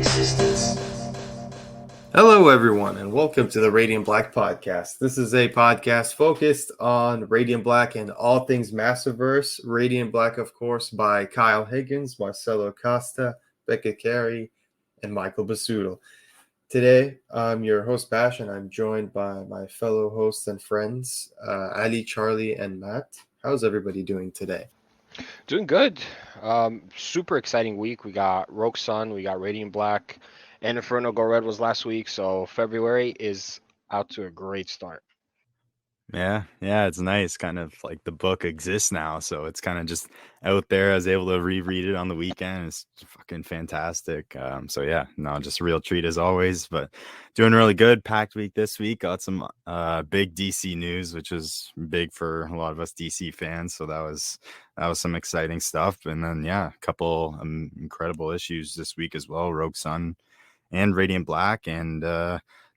existence. Hello, everyone, and welcome to the Radiant Black podcast. This is a podcast focused on Radiant Black and all things Massiverse. Radiant Black, of course, by Kyle Higgins, Marcelo Costa, Becca Carey, and Michael Basuto. Today, I'm your host, Bash, and I'm joined by my fellow hosts and friends, Ali, Charlie, and Matt. How's everybody doing today? Doing good. Super exciting week. We got Rogue Sun, we got Radiant Black, and Inferno Go Red was last week. So February is out to a great start. Yeah, it's nice. Kind of like the book exists now, so it's kind of just out there. I was able to reread it on the weekend. It's fucking fantastic. So yeah, no, just a real treat as always. But doing really good. Packed week this week. Got some big DC news, which is big for a lot of us DC fans. So that was some exciting stuff. And then yeah, a couple incredible issues this week as well. Rogue Sun and Radiant Black, and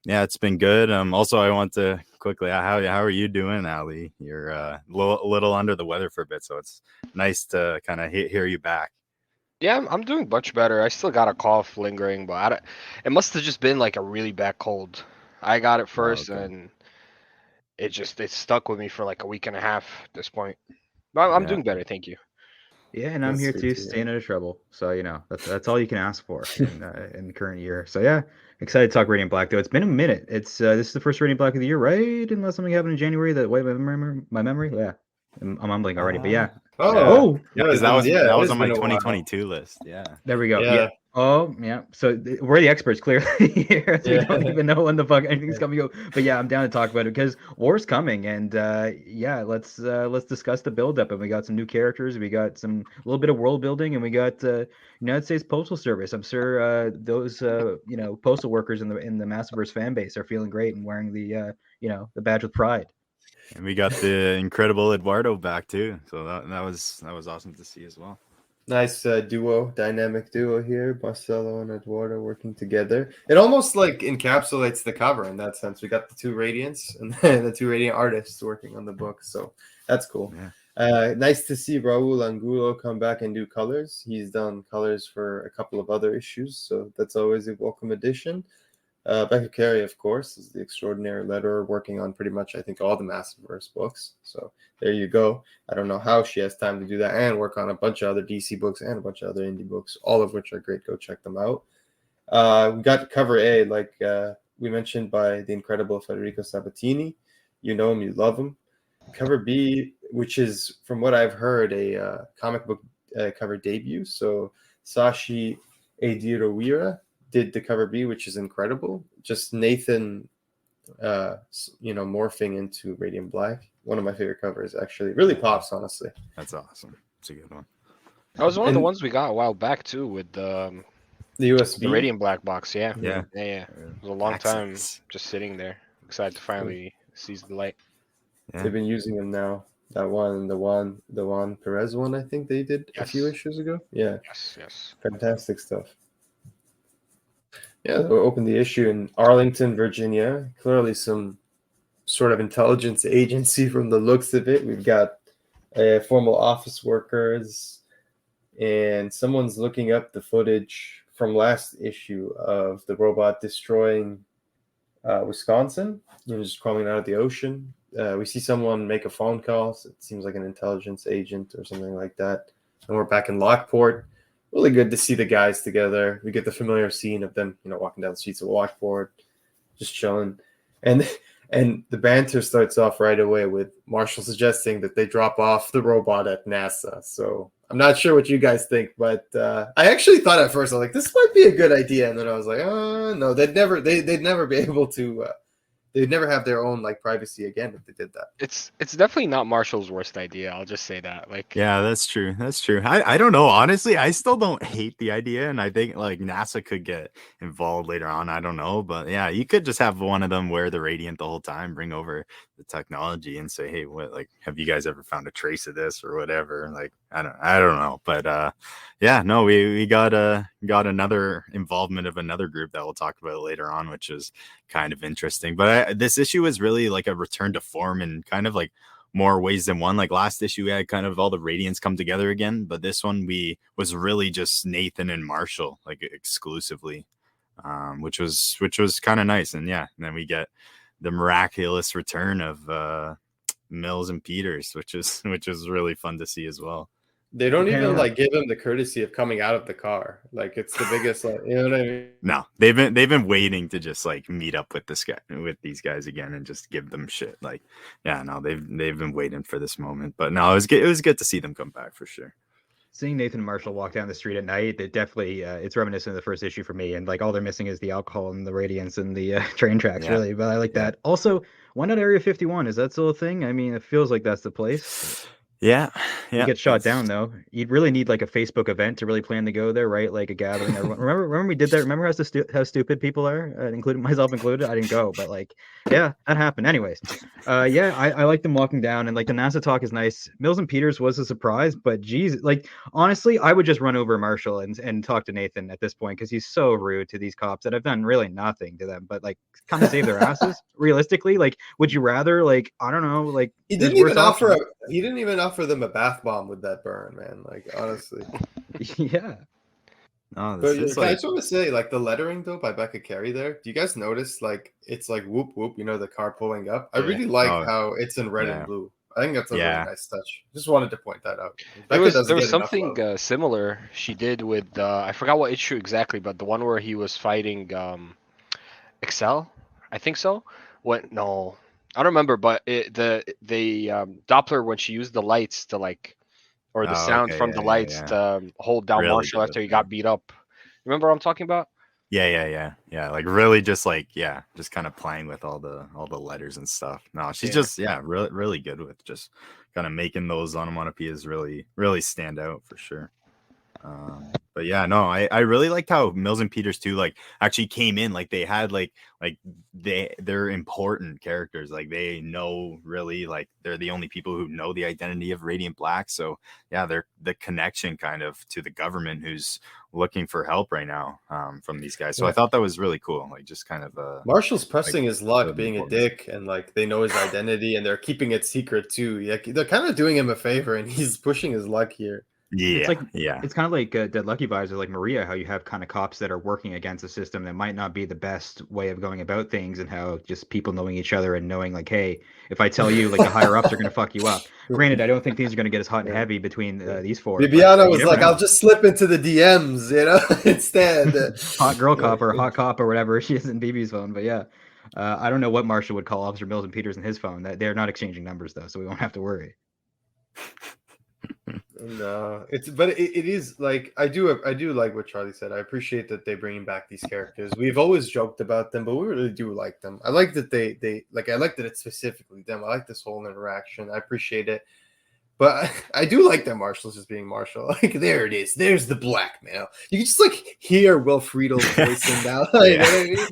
yeah, it's been good. Also, I want to quickly, how are you doing, Ali? You're a little under the weather for a bit, so it's nice to kind of hear you back. Yeah, I'm doing much better. I still got a cough lingering, but it must have just been like a really bad cold. I got it first, and it stuck with me for like a week and a half at this point. But I'm doing better, thank you. Yeah, and I'm here too, staying out of trouble. So that's all you can ask for in the current year. So yeah, excited to talk Radiant Black though. It's been a minute. It's this is the first Radiant Black of the year, right? Unless something happened in January that wiped my memory. Yeah, I'm mumbling already, but yeah. Yeah, because that was on my 2022 list. Yeah, there we go. Yeah. Oh yeah, so we're the experts clearly here. So we don't even know when the fuck anything's coming up. But yeah, I'm down to talk about it because war's coming, and yeah, let's discuss the build-up. And we got some new characters, we got a little bit of world building, and we got United States Postal Service. I'm sure those postal workers in the Massiverse fan base are feeling great and wearing the the badge with pride. And we got the incredible Eduardo back too, so that was awesome to see as well. Nice dynamic duo here, Marcelo and Eduardo working together. It almost like encapsulates the cover in that sense. We got the two Radiants and the two Radiant artists working on the book, so that's cool. Yeah. Nice to see Raul Angulo come back and do colors. He's done colors for a couple of other issues, so that's always a welcome addition. Becca Carey, of course, is the extraordinary letterer working on pretty much, I think, all the Massiverse books. So there you go. I don't know how she has time to do that and work on a bunch of other DC books and a bunch of other indie books, all of which are great. Go check them out. We got cover A, like we mentioned, by the incredible Federico Sabatini. You know him, you love him. Cover B, which is, from what I've heard, a comic book cover debut. So Sachi Ediriweera did the cover B, which is incredible. Just Nathan, morphing into Radiant Black. One of my favorite covers, actually. It really pops, honestly. That's awesome. It's a good one. That was one of the ones we got a while back too, with the USB, the Radiant Black box. Yeah. Yeah. It was a long time just sitting there. Excited to finally seize the light. Yeah. They've been using them now. That one, the Juan Perez one, I think they did a few issues ago. Yeah. Yes. Fantastic stuff. Yeah, they'll open the issue in Arlington, Virginia. Clearly some sort of intelligence agency from the looks of it. We've got formal office workers, and someone's looking up the footage from last issue of the robot destroying Wisconsin, just crawling out of the ocean. We see someone make a phone call. So it seems like an intelligence agent or something like that. And we're back in Lockport. Really good to see the guys together. We get the familiar scene of them, walking down the streets of Lockport, just chilling. And the banter starts off right away with Marshall suggesting that they drop off the robot at NASA. So I'm not sure what you guys think, but I actually thought at first, I was like, this might be a good idea. And then I was like, oh, no, they'd never be able to they'd never have their own privacy again if they did that. It's definitely not Marshall's worst idea. I'll just say that. Yeah, that's true. I don't know. Honestly, I still don't hate the idea, and I think NASA could get involved later on. I don't know, but yeah, you could just have one of them wear the Radiant the whole time, bring over the technology, and say, hey, what have you guys ever found a trace of this or whatever? I don't know, but yeah, no, we got another involvement of another group that we'll talk about later on, which is kind of interesting. But this issue is really like a return to form and kind of more ways than one. Like last issue, we had kind of all the Radiants come together again, but this one was really just Nathan and Marshall, like exclusively, which was kind of nice. And yeah, and then we get the miraculous return of Mills and Peters, which is really fun to see as well. They don't even like give him the courtesy of coming out of the car. Like it's the biggest, like, you know what I mean? No, they've been waiting to just like meet up with these guys again and just give them shit. Like, yeah, no, they've been waiting for this moment. But no, it was good to see them come back for sure. Seeing Nathan and Marshall walk down the street at night, it definitely it's reminiscent of the first issue for me. And like all they're missing is the alcohol and the Radiance and the train tracks, really. But I like that. Also, why not Area 51? Is that still a thing? I mean, it feels like that's the place. Yeah. You get shot down though. You'd really need like a Facebook event to really plan to go there, right? Like a gathering. Remember we did that. Remember how stupid people are, including myself included. I didn't go, but like, yeah, that happened. Anyways, yeah, I like them walking down, and like the NASA talk is nice. Mills and Peters was a surprise, but geez, like honestly, I would just run over Marshall and talk to Nathan at this point because he's so rude to these cops that have done really nothing to them, but like kind of save their asses. Realistically, like, would you rather like I don't know, like he didn't even offer them a bath bomb with that burn, man. Like honestly, yeah. No, but I just want to say, like the lettering though by Becca Carey there. Do you guys notice like it's like whoop whoop? You know, the car pulling up. I really like how it's in red and blue. I think that's a really nice touch. Just wanted to point that out. There was something similar she did with I forgot what issue exactly, but the one where he was fighting Excel, I think so. No, I don't remember, but the Doppler when she used the lights to like, or the sound from the lights to hold down really Marshall after he got beat up. Remember what I'm talking about? Yeah. Like really, just like just kind of playing with all the letters and stuff. No, she's just really good with just kind of making those onomatopoeias really stand out for sure. But yeah, no, I really liked how Mills and Peters too, like actually came in, like they had like they're important characters, like they know really, like they're the only people who know the identity of Radiant Black. So yeah, they're the connection kind of to the government who's looking for help right now from these guys. So I thought that was really cool, like just kind of Marshall's pressing his luck being a dick, and like they know his identity and they're keeping it secret too. Like they're kind of doing him a favor and he's pushing his luck here. Yeah, it's like it's kind of like Dead Lucky Vibes or like Maria, how you have kind of cops that are working against a system that might not be the best way of going about things, and how just people knowing each other and knowing like, hey, if I tell you, like the higher ups are going to fuck you up. Granted, I don't think things are going to get as hot and heavy between these four. Bibiana was like, I'll just slip into the DMs, you know, instead. Hot girl cop or hot cop or whatever she is in BB's phone, but yeah. I don't know what Marshall would call Officer Mills and Peters in his phone. That they're not exchanging numbers though, so we won't have to worry. No, it is like I do like what Charlie said. I appreciate that they're bringing back these characters. We've always joked about them, but we really do like them. I like that they like. I like that it's specifically them. I like this whole interaction. I appreciate it, but I do like that Marshall's just being Marshall. Like there it is. There's the blackmail. You can just like hear Will Friedel's voice in now. Like, you know what I mean?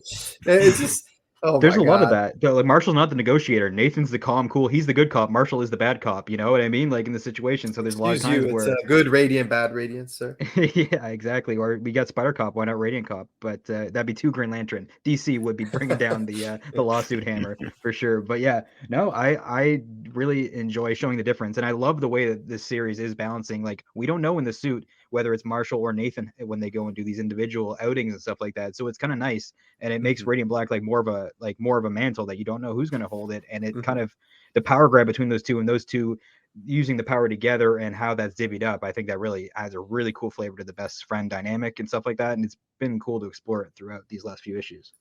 It's just. Oh, there's a lot of that. Like Marshall's not the negotiator. Nathan's the calm, cool. He's the good cop. Marshall is the bad cop. You know what I mean? Like in the situation. So there's a lot of times where it's a good Radiant, bad Radiant, sir. Yeah, exactly. Or we got Spider Cop. Why not Radiant Cop? But that'd be 2 Green Lantern. DC would be bringing down the lawsuit hammer for sure. But yeah, no, I really enjoy showing the difference, and I love the way that this series is balancing. Like we don't know in the suit whether it's Marshall or Nathan when they go and do these individual outings and stuff like that. So it's kind of nice, and it makes Radiant Black like more of a mantle that you don't know who's going to hold it, and it kind of the power grab between those two, and those two using the power together and how that's divvied up. I think that really adds a really cool flavor to the best friend dynamic and stuff like that, and it's been cool to explore it throughout these last few issues.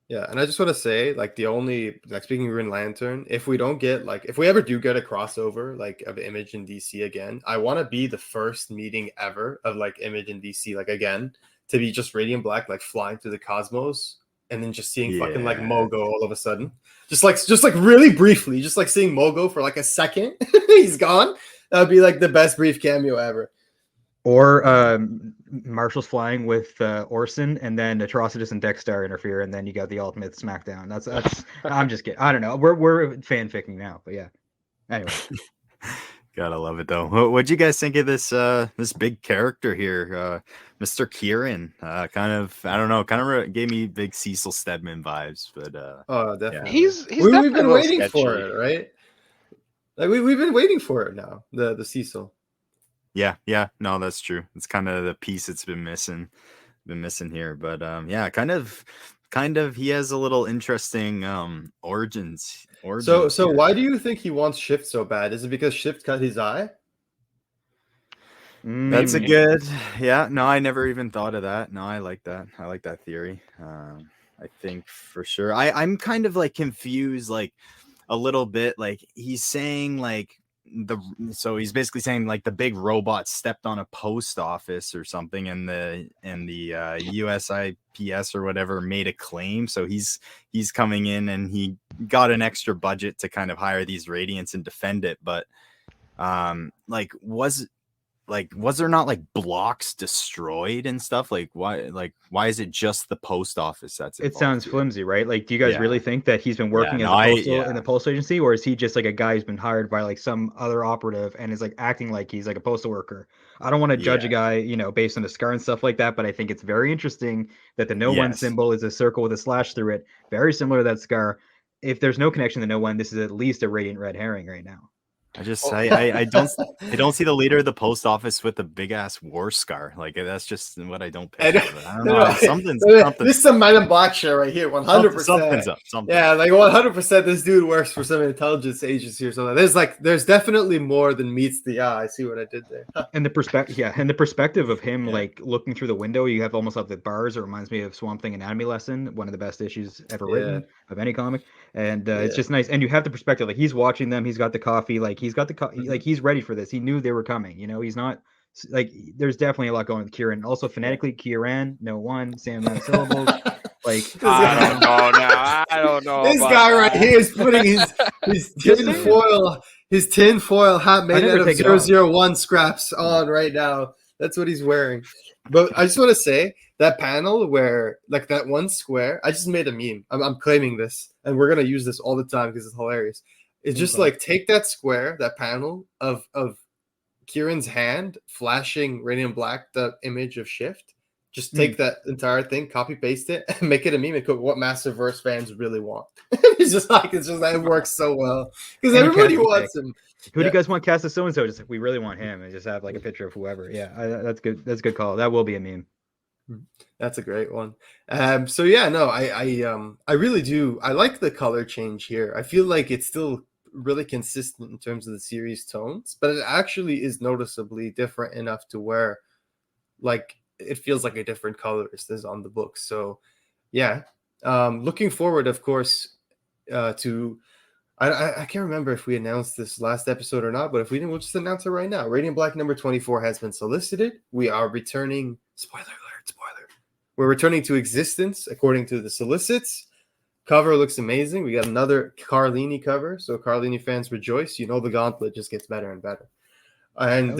Yeah, and I just want to say, like, the only, like, speaking of Green Lantern, if we don't get, like, if we ever do get a crossover, like, of Image and DC again, I want to be the first meeting ever of, like, Image and DC, like, again, to be just Radiant Black, like, flying through the cosmos, and then just seeing fucking, like, Mogo all of a sudden. Just like, really briefly, just, like, seeing Mogo for, like, a second, he's gone. That would be, like, the best brief cameo ever. Or Marshall's flying with Orson, and then Atrocitus and Dexter interfere, and then you got the ultimate smackdown. That's. I'm just kidding. I don't know. We're fanficking now, but yeah. Anyway, gotta love it though. What'd you guys think of this this big character here, Mr. Kieran? Kind of, I don't know, kind of gave me big Cecil Stedman vibes, but oh, definitely. He's we've been waiting sketchy for it, right? Like we've been waiting for it now. The Cecil. Yeah, no, that's true. It's kind of the piece it's been missing here. But yeah, kind of he has a little interesting origins. So Here. why do you think he wants Shift so bad? Is it because Shift cut his eye? That's a good. Yeah, no, I never even thought of that. No, I like that. I like that theory. I think for sure. I'm kind of like confused, like a little bit. Like he's saying like so he's basically saying like the big robot stepped on a post office or something, and the USIPS or whatever made a claim. So he's coming in and he got an extra budget to kind of hire these Radiants and defend it. But was there not like blocks destroyed and stuff? Like why is it just the post office that's It involved sounds here? flimsy, right? Like, do you guys really think that he's been working Yeah, as no, a postal yeah. in the postal agency, or is he just like a guy who's been hired by like some other operative and is like acting like he's like a postal worker? I don't want to judge a guy, you know, based on a scar and stuff like that, but I think it's very interesting that the no one Yes. symbol is a circle with a slash through it, very similar to that scar. If there's no connection to no one, this is at least a radiant red herring right now. I don't see the leader of the post office with a big ass war scar. Like that's just what I don't picture. I don't know. Something's This is some Man in Black shit right here. 100%. Something's up. Yeah, like 100%. This dude works for some intelligence agency or something. There's definitely more than meets the eye. I see what I did there. And the perspective of him like looking through the window, you have almost like the bars. It reminds me of Swamp Thing Anatomy Lesson, one of the best issues ever written of any comic. And it's just nice. And you have the perspective, like he's watching them. He's got the coffee. Like he's got the like he's ready for this. He knew they were coming. You know, he's not like there's definitely a lot going with Kieran. Also phonetically, Kieran, no one, same amount of syllables. Like I don't know now. I don't know. This guy right here is putting his tin foil hat made out of 001 scraps on right now. That's what he's wearing. But I just want to say that panel where like that one square, I just made a meme. I'm claiming this, and we're gonna use this all the time because it's hilarious. It's just like take that square, that panel of Kieran's hand flashing Radiant Black, the image of Shift. Just take that entire thing, copy paste it, and make it a meme. And cook what Massiveverse fans really want. It's just it works so well because everybody wants him. Who do you guys want cast as so and so? Just like, we really want him, and just have like a picture of whoever. Yeah, that's good. That's a good call. That will be a meme. That's a great one. So yeah, no, I really do. I like the color change here. I feel like it's still really consistent in terms of the series tones, but it actually is noticeably different enough to where, like, it feels like a different color is on the book. So yeah, looking forward, of course, to I can't remember if we announced this last episode or not, but if we didn't, we'll just announce it right now. Radiant Black number 24 has been solicited. We are returning. Spoiler alert! We're returning to existence according to the solicits. Cover looks amazing. We got another Carlini cover, so Carlini fans rejoice. You know the gauntlet just gets better and better. And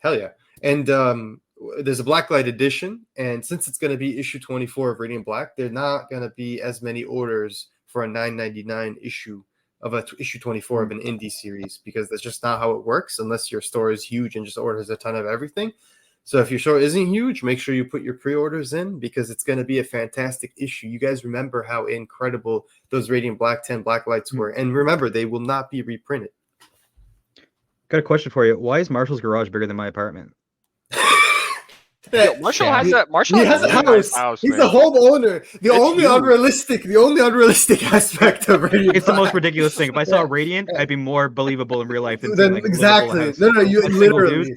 hell yeah! And there's a Blacklight edition, and since it's going to be issue 24 of Radiant Black, there's not going to be as many orders for a $9.99 issue of issue 24 of an indie series, because that's just not how it works unless your store is huge and just orders a ton of everything. So if your store isn't huge, make sure you put your pre-orders in, because it's going to be a fantastic issue. You guys remember how incredible those Radiant Black 10 Blacklights were, and remember, they will not be reprinted. Got a question for you. Why is Marshall's garage bigger than my apartment? Marshall has that. Marshall has a house. He's a homeowner. The only unrealistic aspect of Radiant. It's the most ridiculous thing. If I saw Radiant, I'd be more believable in real life than like exactly. No, you literally.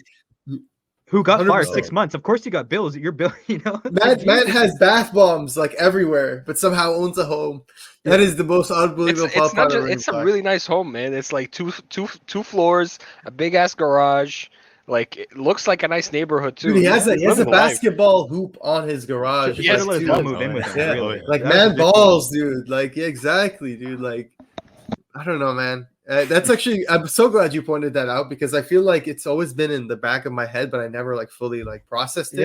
Who got fired 6 months? Of course, you got bills. Your bill, you know. Man has bath bombs like everywhere, but somehow owns a home. That is the most unbelievable. It's not just. It's a really nice home, man. It's like two floors, a big ass garage. Like, it looks like a nice neighborhood too. Dude, he has a basketball hoop on his garage. He has to move in with him. Yeah. Really. Like, man balls, dude. Like, yeah, exactly, dude. Like, I don't know, man. That's actually, I'm so glad you pointed that out, because I feel like it's always been in the back of my head, but I never like fully like processed it.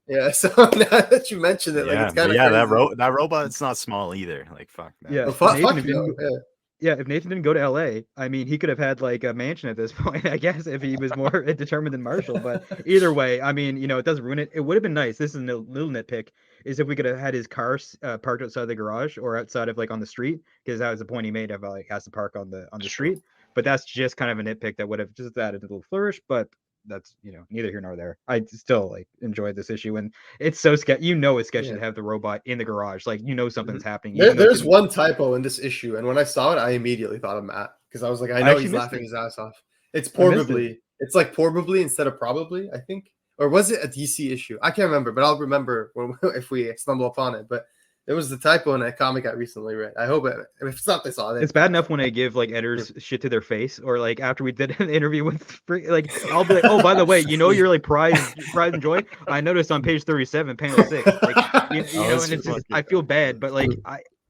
Yeah. So now that you mentioned it, like, it's kind of that robot's not small either. Like, fuck that. Yeah. If Nathan didn't go to LA, I mean, he could have had like a mansion at this point, I guess, if he was more determined than Marshall. But either way, I mean, you know, it doesn't ruin it. It would have been nice. This is a little nitpick, is if we could have had his car parked outside the garage or outside of like on the street, because that was the point he made of like has to park on the street. But that's just kind of a nitpick that would have just added a little flourish. But that's neither here nor there. I still like enjoyed this issue, and it's so sketchy. It's sketchy Yeah. to have the robot in the garage. Like something's happening. There's one typo in this issue, and when I saw it, I immediately thought of Matt because I was like, I know actually he's missed laughing it. his ass off. It's I missed it. probably. It's like probably instead of probably, I think. Or was it a DC issue? I can't remember, but I'll remember if we stumble upon it. But it was the typo in a comic I recently read. I hope if it's not this on it. It's bad enough when I give like editors shit to their face, or like after we did an interview with like I'll be like, oh, by the way, you're like pride and joy. I noticed on page 37, panel 6, like and it's just I feel bad, but like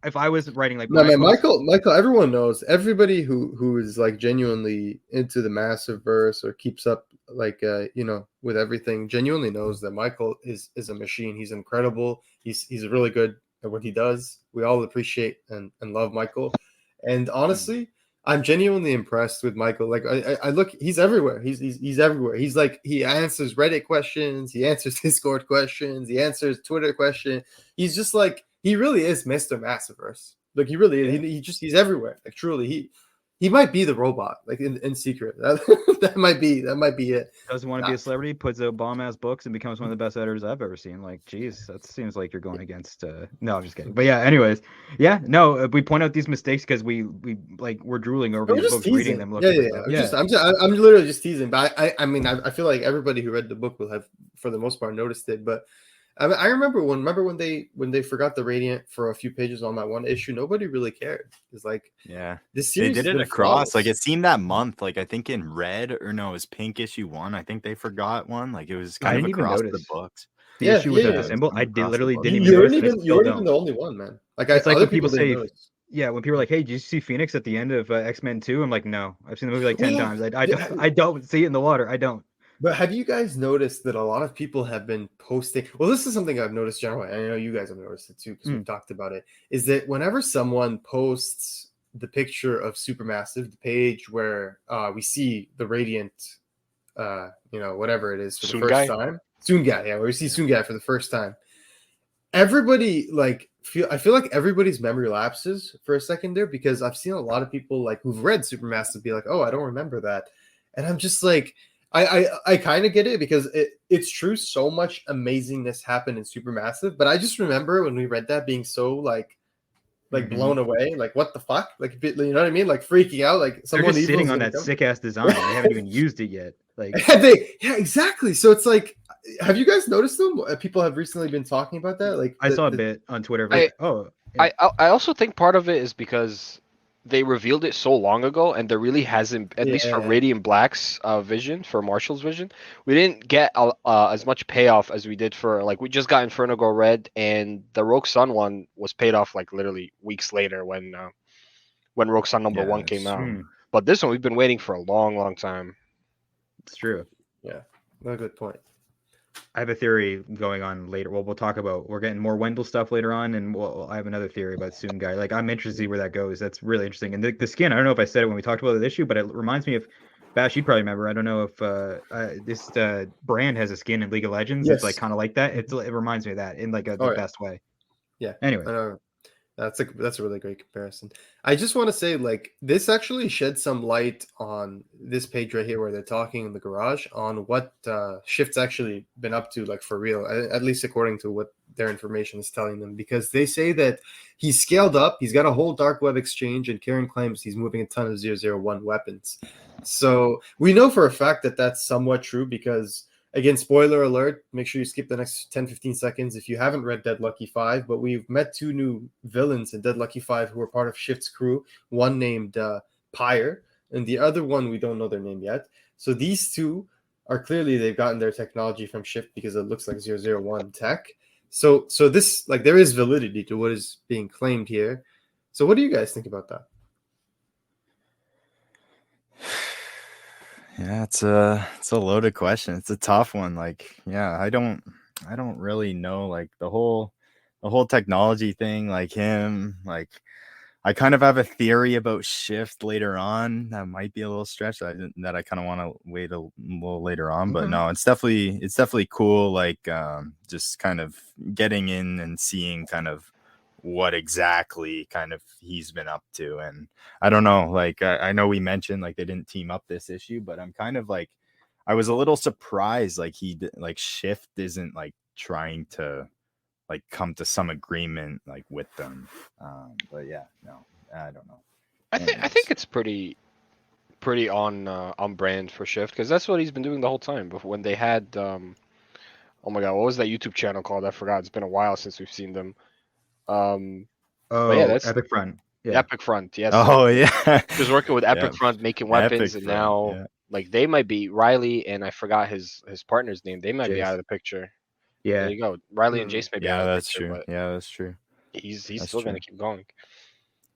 if I was writing like no man, Michael, everyone knows, everybody who is like genuinely into the massive verse or keeps up like with everything genuinely knows that Michael is a machine. He's incredible. He's really good at what he does. We all appreciate and love Michael. And honestly, I'm genuinely impressed with Michael. Like I look, he's everywhere. He's everywhere. He's like, he answers Reddit questions, he answers Discord questions, he answers Twitter questions. He's just like, he really is Mr. Massiverse. Like he really is. Yeah. He's everywhere. Like truly, he might be the robot, like in secret. That might be it. Doesn't want to be a celebrity, puts out bomb ass books, and becomes one of the best editors I've ever seen. Like, geez, that seems like you're going against. No, I'm just kidding. But yeah, anyways, we point out these mistakes because we're drooling over these books, reading them. I'm literally just teasing. But I mean, I feel like everybody who read the book will have, for the most part, noticed it. But I remember when they forgot the Radiant for a few pages on that one issue, nobody really cared. It's like, this series they did it across. Flawless. Like it seemed that month, like I think in red it was pink issue 1. I think they forgot one. Like it was kind of across the books. The issue without the symbol, I literally didn't even notice. You weren't even the only one, man. Like it's like when people say, when people are like, "Hey, did you see Phoenix at the end of X-Men 2?" I'm like, "No, I've seen the movie like 10 times. I don't see it in the water. I don't." But have you guys noticed that a lot of people have been posting? Well, this is something I've noticed generally. I know you guys have noticed it too because we've talked about it. Is that whenever someone posts the picture of Supermassive, the page where we see the Radiant, whatever it is for the first time, Soongai, where we see Soongai for the first time. Everybody I feel like everybody's memory lapses for a second there because I've seen a lot of people like who've read Supermassive be like, "Oh, I don't remember that," and I'm just like. I kind of get it because it's true. So much amazingness happened in Supermassive, but I just remember when we read that being so like blown away. Like what the fuck? Like you know what I mean? Like freaking out. Like someone just sitting on that sick ass design. They haven't even used it yet. Like exactly. So it's like, have you guys noticed them? People have recently been talking about that. Like I saw a bit on Twitter. I also think part of it is because they revealed it so long ago, and there really hasn't, at least for Radiant Black's vision, for Marshall's vision, we didn't get as much payoff as we did for, like, we just got Inferno Go Red, and the Rogue Sun one was paid off, like, literally weeks later when Rogue Sun number 1 came out. But this one, we've been waiting for a long, long time. It's true. Yeah, no, good point. I have a theory going on later. Well, we're getting more Wendell stuff later on, and I have another theory about Soongai. Like, I'm interested to see where that goes. That's really interesting. And the skin, I don't know if I said it when we talked about the issue, but it reminds me of Bash. You'd probably remember. I don't know if this brand has a skin in League of Legends. Yes. It's like kind of like that. It reminds me of that in like the best way. Yeah. Anyway. That's a really great comparison. I just want to say, like, this actually sheds some light on this page right here where they're talking in the garage on what Shift's actually been up to, like, for real, at least according to what their information is telling them, because they say that he's scaled up, he's got a whole dark web exchange, and Karen claims he's moving a ton of 001 weapons. So we know for a fact that that's somewhat true because, again, spoiler alert, make sure you skip the next 10-15 seconds if you haven't read Dead Lucky 5, but we've met 2 new villains in Dead Lucky 5 who are part of Shift's crew, one named Pyre, and the other one, we don't know their name yet. So these 2 are clearly, they've gotten their technology from Shift because it looks like 001 tech. So this, like, there is validity to what is being claimed here. So what do you guys think about that? Yeah, it's a loaded question. It's a tough one. Like, yeah, I don't really know, like, the whole technology thing, like him. Like, I kind of have a theory about Shift later on that might be a little stretched that I kind of want to wait a little later on. But no, it's definitely cool. Like, just kind of getting in and seeing kind of what exactly kind of he's been up to. And I don't know, like I know we mentioned like they didn't team up this issue, but I'm kind of like, I was a little surprised like like Shift isn't like trying to like come to some agreement like with them. But yeah, no, I don't know. I think it's pretty on brand for Shift, because that's what he's been doing the whole time. Before, when they had oh my god, what was that YouTube channel called? I forgot. It's been a while since we've seen them. Yeah, that's Epic Front. Yeah. Epic Front. Yes. Oh yeah, He was working with Epic Yeah. Front making weapons, Epic and Front, now yeah. like they might be Riley, and I forgot his partner's name. They might be Jace. out of the picture. There Yeah. you go. Riley and Jace may be out Yeah, of the that's picture, true. but Yeah, that's true. he's That's still gonna true. keep going.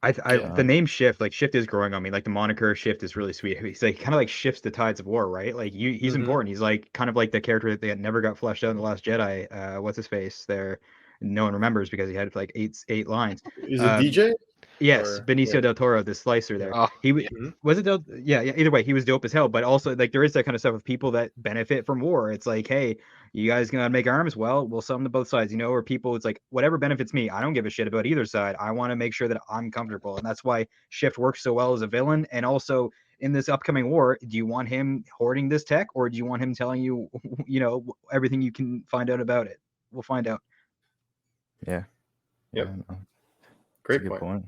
Yeah. The name Shift, like Shift is growing on me. Like the moniker Shift is really sweet. He's like kind of like shifts the tides of war, right? Like he's Mhm. important. He's like kind of like the character that they had never got fleshed out in The Last Jedi. What's his face there? No one remembers because he had like eight lines. Is it DJ? Yes, Or- Benicio yeah. del Toro, the slicer there. Oh, He yeah. was it yeah, either way, he was dope as hell. But also like there is that kind of stuff of people that benefit from war. It's like, hey, you guys gonna make arms? Well, we'll sell them to both sides, you know, or people, it's like whatever benefits me, I don't give a shit about either side. I want to make sure that I'm comfortable. And that's why Shift works so well as a villain. And also in this upcoming war, do you want him hoarding this tech, or do you want him telling you, you know, everything you can find out about it? We'll find out. Yeah. Yep. Yeah, no, that's a Great good point. point.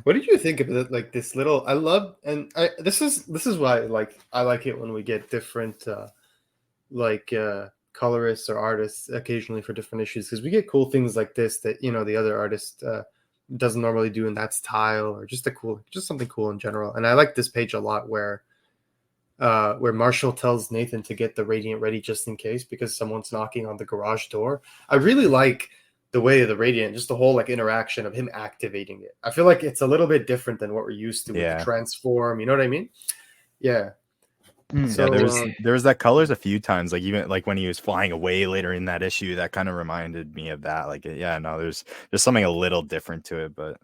What did you think of it? Like this little, I love, and this is why I like it when we get different colorists or artists occasionally for different issues, because we get cool things like this that the other artist doesn't normally do in that style, or just something cool in general. And I like this page a lot where Marshall tells Nathan to get the Radiant ready just in case because someone's knocking on the garage door. I really like the way of the Radiant, just the whole like interaction of him activating it. I feel like it's a little bit different than what we're used to with Yeah. the transform. You know what I mean? Yeah. So Yeah, there was that colors a few times, like even like when he was flying away later in that issue, that kind of reminded me of that. Like, yeah, no, there's something a little different to it, but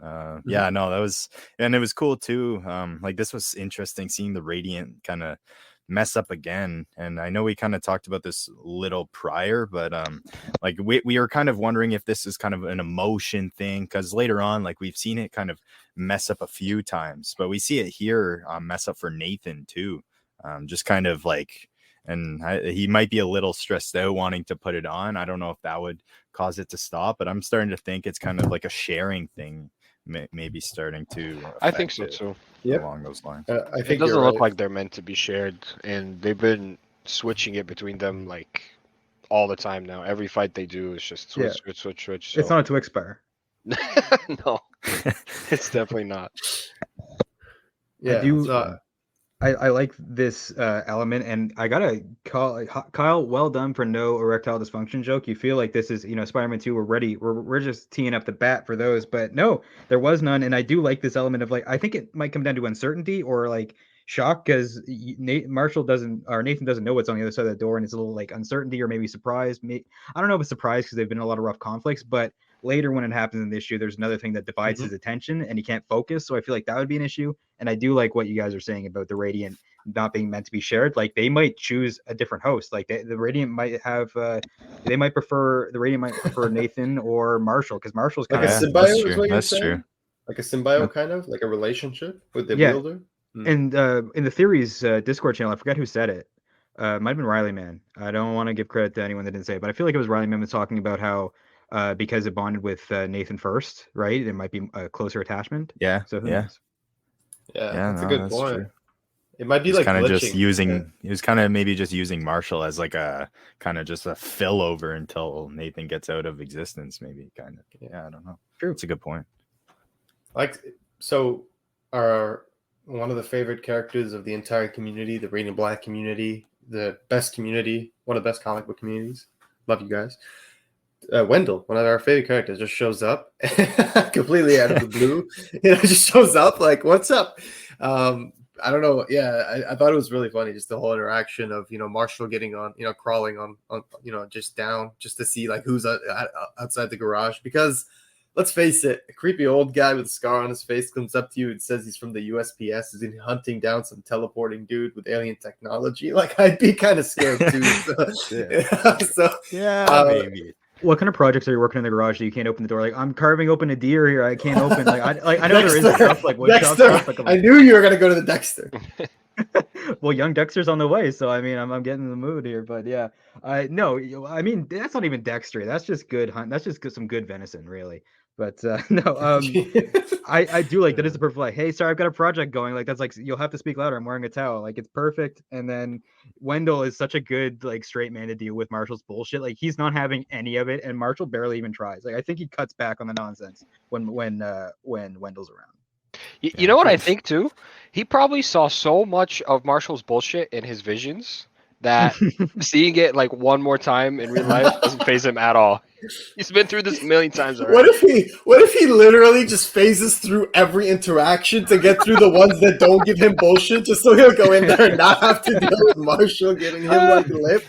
yeah, no, that was, and it was cool too. Like this was interesting seeing the Radiant kind of mess up again. And I know we kind of talked about this little prior, but like we were kind of wondering if this is kind of an emotion thing, because later on, like we've seen it kind of mess up a few times, but we see it here mess up for Nathan too. Just kind of like, and he might be a little stressed out wanting to put it on. I don't know if that would cause it to stop, but I'm starting to think it's kind of like a sharing thing, maybe starting to I think affect so it too. along those lines. I think It doesn't you're look right. like they're meant to be shared, and they've been switching it between them like all the time now. Every fight they do is just switch. So. It's not a Twix bar. No, it's definitely not. Yeah. I like this element, and I gotta call Kyle. Well done for no erectile dysfunction joke. You feel like this is Spider-Man 2. We're ready. We're just teeing up the bat for those, but no, there was none. And I do like this element of like, I think it might come down to uncertainty or like shock, because Nathan doesn't know what's on the other side of the door, and it's a little like uncertainty or maybe surprise. I don't know if it's surprise because they've been in a lot of rough conflicts, but later when it happens in the issue, there's another thing that divides his attention and he can't focus. So I feel like that would be an issue. And I do like what you guys are saying about the Radiant not being meant to be shared. Like they might choose a different host. Like the Radiant might have, the Radiant might prefer Nathan or Marshall, because Marshall's Like kind a of symbiote that's is true. what you're That's saying? true. Like a symbiote, kind of like a relationship with the Yeah. wielder. And in the theories Discord channel, I forget who said it. Might have been Riley Man. I don't want to give credit to anyone that didn't say it, but I feel like it was Riley Man was talking about how because it bonded with Nathan first, right? It might be a closer attachment. Yeah. So who Yeah. knows? Yeah, Yeah, that's a no, good that's point. true. It might be He's like kind of just glitching. using. He was kind of maybe just using Marshall as like a kind of just a fill over until Nathan gets out of existence. Maybe kind of. Yeah, I don't know. True. It's a good point. Like, so our one of the favorite characters of the entire community, the Radiant Black community, the best community, one of the best comic book communities. Love you guys. Wendell, one of our favorite characters, just shows up completely out of the blue. Just shows up like, "What's up?" I don't know. Yeah, I thought it was really funny, just the whole interaction of Marshall getting on, crawling on just down, just to see like who's outside the garage. Because let's face it, a creepy old guy with a scar on his face comes up to you and says he's from the USPS, is hunting down some teleporting dude with alien technology. Like, I'd be kind of scared too. So, Yeah. so Yeah, maybe. What kind of projects are you working in the garage that you can't open the door? Like, I'm carving open a deer here. I can't open. Like, I know there is stuff like wood shop Dexter. stuff. Like, I knew you were gonna go to the Dexter. well, young Dexter's on the way, so I mean, I'm getting in the mood here. But yeah, no, I mean that's not even Dexter. That's just good hunt. That's just some good venison, really. But no, I do like that is the perfect like, hey, sorry, I've got a project going. Like that's like you'll have to speak louder. I'm wearing a towel. Like it's perfect. And then Wendell is such a good like straight man to deal with Marshall's bullshit. Like he's not having any of it, and Marshall barely even tries. Like I think he cuts back on the nonsense when Wendell's around. You know what I think too? He probably saw so much of Marshall's bullshit in his visions that seeing it like one more time in real life doesn't faze him at all. He's been through this a million times already. What if he literally just phases through every interaction to get through the ones that don't give him bullshit, just so he'll go in there and not have to deal with Marshall giving him like lip?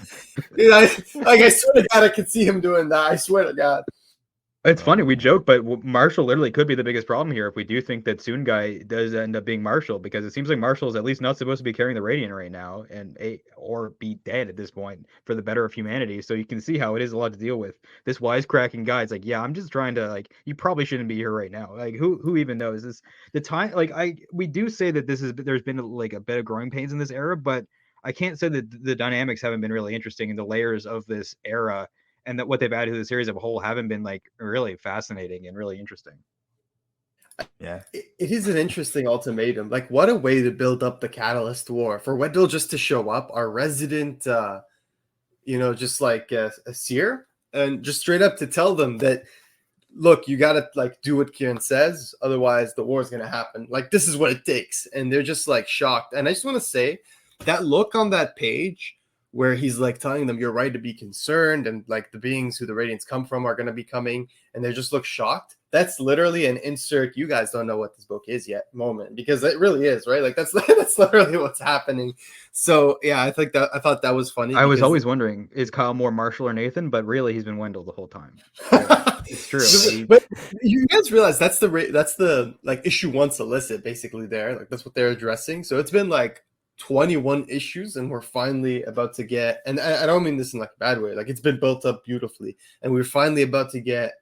You know, like I swear to God, I could see him doing that. I swear to God. It's funny, we joke, but Marshall literally could be the biggest problem here if we do think that Soon Guy does end up being Marshall, because it seems like Marshall's at least not supposed to be carrying the Radiant right now, or be dead at this point for the better of humanity. So you can see how it is a lot to deal with. This wisecracking guy is like, yeah, I'm just trying to like, you probably shouldn't be here right now. Like, who even knows this? The time, like, we do say that there's been like a bit of growing pains in this era, but I can't say that the dynamics haven't been really interesting, and the layers of this era and that what they've added to the series as a whole haven't been like really fascinating and really interesting. Yeah, it is an interesting ultimatum. Like, what a way to build up the Catalyst War for Wendell just to show up, our resident, just like a seer, and just straight up to tell them that, look, you gotta like do what Kieran says, otherwise the war is gonna happen. Like, this is what it takes, and they're just like shocked. And I just want to say that look on that page where he's like telling them you're right to be concerned, and like the beings who the Radiants come from are going to be coming, and they just look shocked. That's literally an insert you guys don't know what this book is yet moment, because it really is, right? Like that's literally what's happening. So yeah, I thought that was funny. I was always wondering, is Kyle more Marshall or Nathan? But really he's been Wendell the whole time. It's true. But you guys realize that's the like issue 1 solicit basically there. Like that's what they're addressing. So it's been like 21 issues, and we're finally about to get, and I don't mean this in like a bad way, like it's been built up beautifully, and we're finally about to get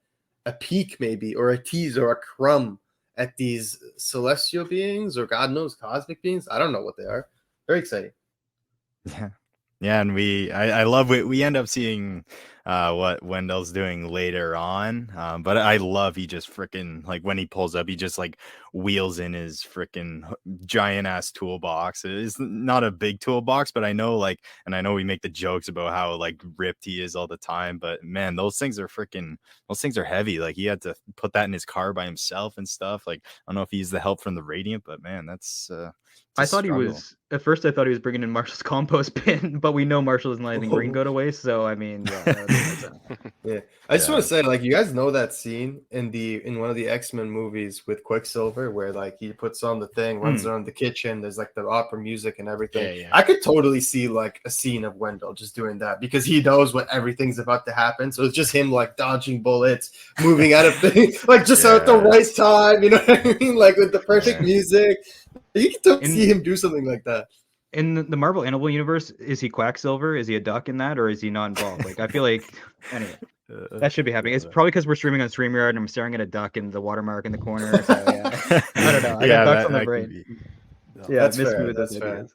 a peek maybe, or a tease, or a crumb at these celestial beings, or God knows cosmic beings. I don't know what they are. Very exciting. Yeah, and I love it. We end up seeing what Wendell's doing later on, but I love he just freaking like when he pulls up, he just like wheels in his freaking giant ass toolbox. It's not a big toolbox, but I know we make the jokes about how like ripped he is all the time, but man, those things are heavy. Like he had to put that in his car by himself and stuff. Like I don't know if he used the help from the Radiant, but man, that's I thought he was at first. I thouut he was bringing in Marshall's compost bin, but we know Marshall doesn't let anything green go to waste. So I mean, yeah. I just want to say, like, you guys know that scene in one of the X-Men movies with Quicksilver, where like he puts on the thing, runs around the kitchen. There's like the opera music and everything. Yeah. I could totally see like a scene of Wendell just doing that, because he knows what everything's about to happen. So it's just him like dodging bullets, moving out of things, like just at the right time. You know what I mean? Like with the perfect music. You can totally see him do something like that. In the Marvel Animal Universe, is he Quacksilver? Is he a duck in that, or is he not involved? Like, I feel like, anyway, that should be happening. It's probably because we're streaming on StreamYard and I'm staring at a duck and the watermark in the corner. So yeah, I don't know. I got ducks on the brain. Yeah, that's fair. That's fair.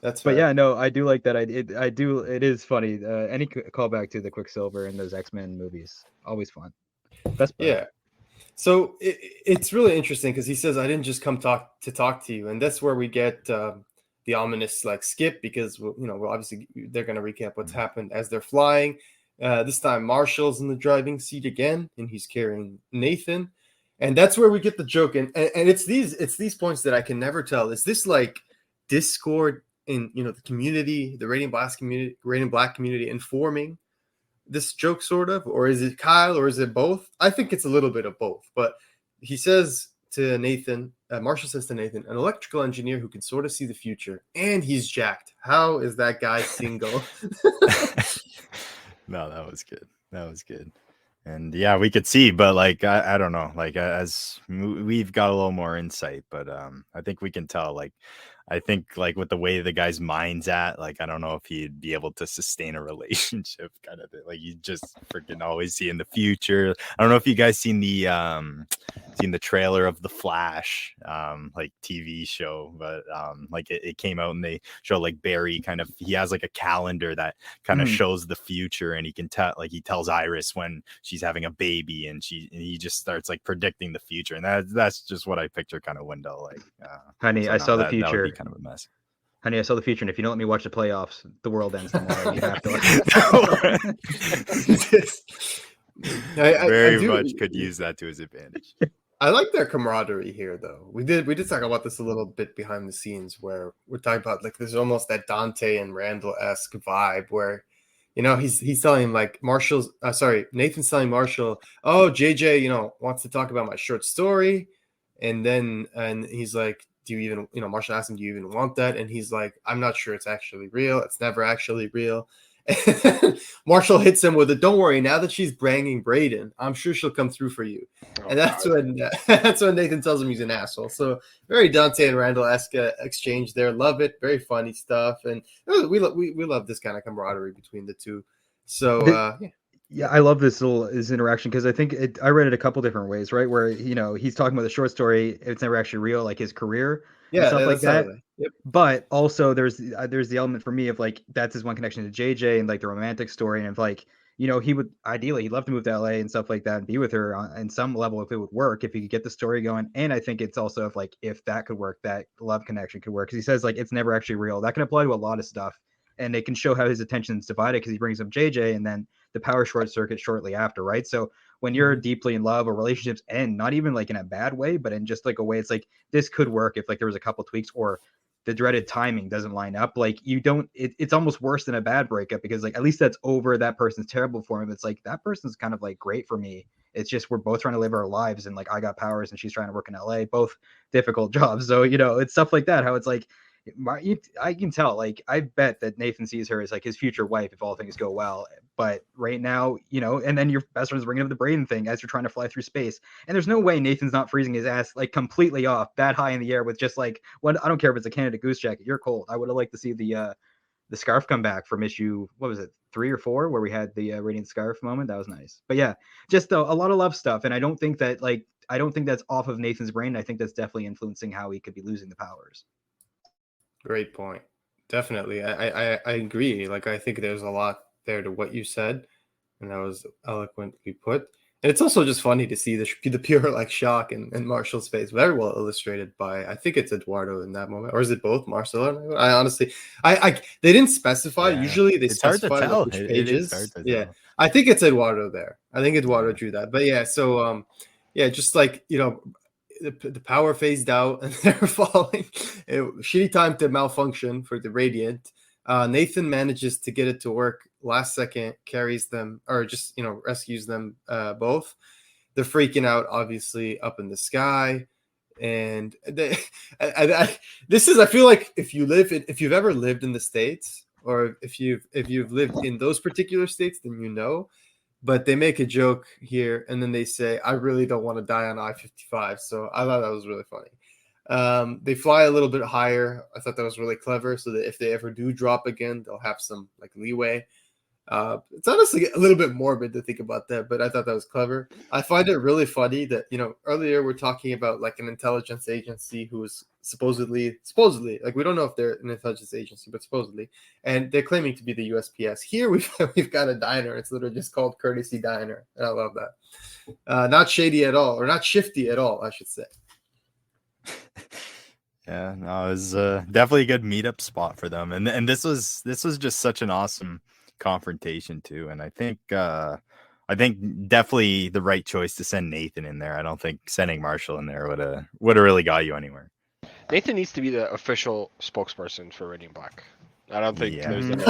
That's fair. But yeah, no, I do like that. I do. It is funny. Any callback to the Quicksilver in those X-Men movies, always fun. Best part. Yeah. So it's really interesting because he says, "I didn't just come talk to you," and that's where we get the ominous like skip, because we're obviously they're going to recap what's happened as they're flying. This time Marshall's in the driving seat again, and he's carrying Nathan, and that's where we get the joke. And it's these points that I can never tell. Is this like discord in the community, the Radiant Black community informing this joke sort of, or is it Kyle, or is it both? I think it's a little bit of both, but he says to Nathan, Marshall says to Nathan, an electrical engineer who can sort of see the future, and he's jacked. How is that guy single? No, that was good. And yeah, we could see, but like, I don't know, like as we've got a little more insight, but I think we can tell, like, I think like with the way the guy's mind's at, like I don't know if he'd be able to sustain a relationship kind of thing. Like you just freaking always see in the future. I don't know if you guys seen the trailer of the Flash like TV show, but like it came out and they show like Barry kind of, he has like a calendar that kind of shows the future, and he can tell, like he tells Iris when she's having a baby, and he just starts like predicting the future, and that's just what I picture kind of Wendell like. Honey, So I no, saw the that would future. be kind of a mess. Honey, I saw the future, and if you don't let me watch the playoffs, the world ends tomorrow. You have to. Very much could use that to his advantage. I like their camaraderie here, though. We did talk about this a little bit behind the scenes, where we're talking about like there's almost that Dante and Randall-esque vibe where, you know, he's telling him like Nathan's telling Marshall, oh, JJ, you know, wants to talk about my short story, and he's like, do you even, you know, Marshall asks him, do you even want that? And he's like, I'm not sure it's actually real. It's never actually real. And Marshall hits him with a, don't worry, now that she's banging Braden, I'm sure she'll come through for you. And that's when Nathan tells him he's an asshole. So very Dante and Randall-esque exchange there. Love it. Very funny stuff. And we love this kind of camaraderie between the two. So yeah, I love this interaction, because I think I read it a couple different ways, right? Where, you know, he's talking about the short story, it's never actually real, like his career and stuff like that. Yep. But also there's the element for me of like, that's his one connection to JJ and like the romantic story, and of like, you know, he'd love to move to LA and stuff like that and be with her on some level if it would work, if he could get the story going. And I think it's also if that could work, that love connection could work, because he says like it's never actually real. That can apply to a lot of stuff, and it can show how his attention's divided, because he brings up JJ and then the power short circuit shortly after, right? So when you're deeply in love, or relationships end, not even like in a bad way, but in just like a way, it's like this could work if like there was a couple tweaks, or the dreaded timing doesn't line up. Like it's almost worse than a bad breakup, because like at least that's over, that person's terrible for him. It's like that person's kind of like great for me. It's just we're both trying to live our lives, and like I got powers and she's trying to work in LA, both difficult jobs. So, you know, it's stuff like that, how it's like I can tell, like I bet that Nathan sees her as like his future wife if all things go well. But right now, you know, and then your best friend's bringing up the Braden thing as you're trying to fly through space, and there's no way Nathan's not freezing his ass like completely off that high in the air with just like, what, I don't care if it's a Canada Goose jacket, you're cold. I would have liked to see the scarf come back from issue, what was it, 3 or 4, where we had the radiant scarf moment. That was nice. But yeah, just a lot of love stuff, and I don't think that's off of Nathan's brain. I think that's definitely influencing how he could be losing the powers. Great point. Definitely. I agree. Like, I think there's a lot there to what you said, and that was eloquently put. And it's also just funny to see the pure like shock in Marshall's face. Very well illustrated by, I think it's Eduardo in that moment, or is it both Marcelo? I honestly, they didn't specify. Yeah. Usually they It's hard to specify tell. like, which It pages. is hard to Yeah, tell. I think it's Eduardo there. I think Eduardo drew that. But yeah, so just like, you know, the power phased out and they're falling. Shitty time to malfunction for the Radiant. Nathan manages to get it to work last second, carries them, or just, you know, rescues them both. They're freaking out, obviously, up in the sky. And this is, I feel like if you've ever lived in the States, or if you've lived in those particular states, then you know. But they make a joke here, and then they say, I really don't want to die on I-55. So I thought that was really funny. They fly a little bit higher. I thought that was really clever, so that if they ever do drop again, they'll have some like leeway. It's honestly a little bit morbid to think about that, but I thought that was clever. I find it really funny that, you know, earlier we're talking about like an intelligence agency who is supposedly, like, we don't know if they're an intelligence agency, but supposedly, and they're claiming to be the USPS. Here we've got a diner. It's literally just called Courtesy Diner, and I love that. Not shady at all, or not shifty at all, I should say. Yeah, no, it was definitely a good meetup spot for them, and this was just such an awesome confrontation too. And I think definitely the right choice to send Nathan in there. I don't think sending Marshall in there would have really got you anywhere. Nathan needs to be the official spokesperson for Radiant Black. I don't think there's any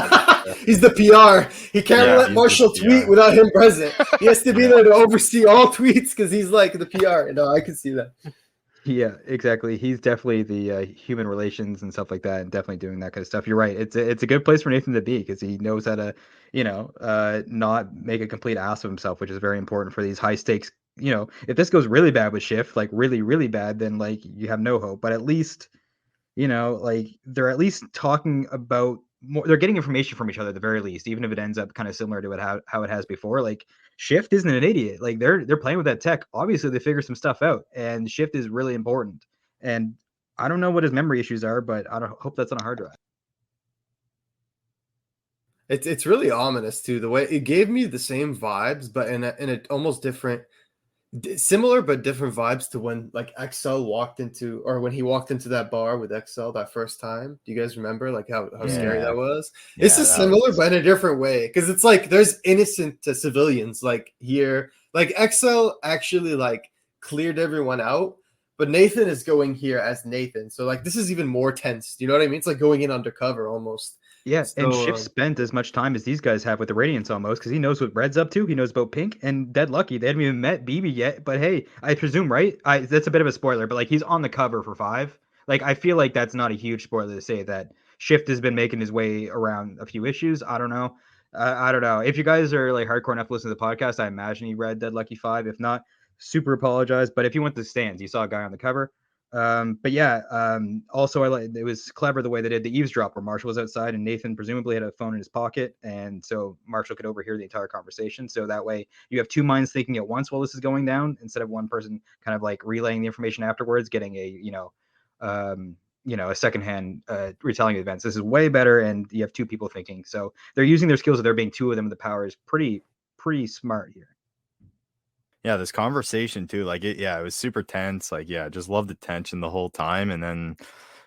He's the PR. He can't let Marshall tweet without him present. He has to be there to oversee all tweets because he's like the PR. No, I can see that. Yeah, exactly. He's definitely the human relations and stuff like that, and definitely doing that kind of stuff. You're right. It's a good place for Nathan to be, because he knows how to, you know, not make a complete ass of himself, which is very important for these high stakes. You know, if this goes really bad with Shift, like really, really bad, then like you have no hope. But at least you know, like they're at least talking about more. They're getting information from each other at the very least, even if it ends up kind of similar to how it has before. Like Shift isn't an idiot. Like they're playing with that tech. Obviously, they figure some stuff out, and Shift is really important. And I don't know what his memory issues are, but I don't hope that's on a hard drive. It's really ominous too. The way it gave me the same vibes, but in a almost different, similar but different vibes to when like XL walked into, or when he walked into that bar with XL that first time. Do you guys remember like how scary Yeah. that was? Yeah, This is that similar was- but in a different way, because it's like there's innocent to civilians like here. Like XL actually like cleared everyone out, but Nathan is going here as Nathan. So like this is even more tense. You know what I mean? It's like going in undercover almost. Yeah, and So, Shift spent as much time as these guys have with the Radiance almost, because he knows what Red's up to. He knows about Pink, and dead lucky they haven't even met BB yet. But hey, I presume, right? That's a bit of a spoiler, but like he's on the cover for 5. Like I feel like that's not a huge spoiler to say that Shift has been making his way around a few issues. I don't know. I don't know. If you guys are like hardcore enough to listen to the podcast, I imagine you read Dead Lucky 5. If not, super apologize. But if you went to the stands, you saw a guy on the cover. But yeah, also I like it was clever the way they did the eavesdrop where Marshall was outside and Nathan presumably had a phone in his pocket, and so Marshall could overhear the entire conversation. So that way you have two minds thinking at once while this is going down, instead of one person kind of like relaying the information afterwards, getting a secondhand retelling of events. This is way better, and you have two people thinking. So they're using their skills of there being two of them. The power is pretty smart here. Yeah, this conversation too, like it was super tense. Like, yeah, just love the tension the whole time. And then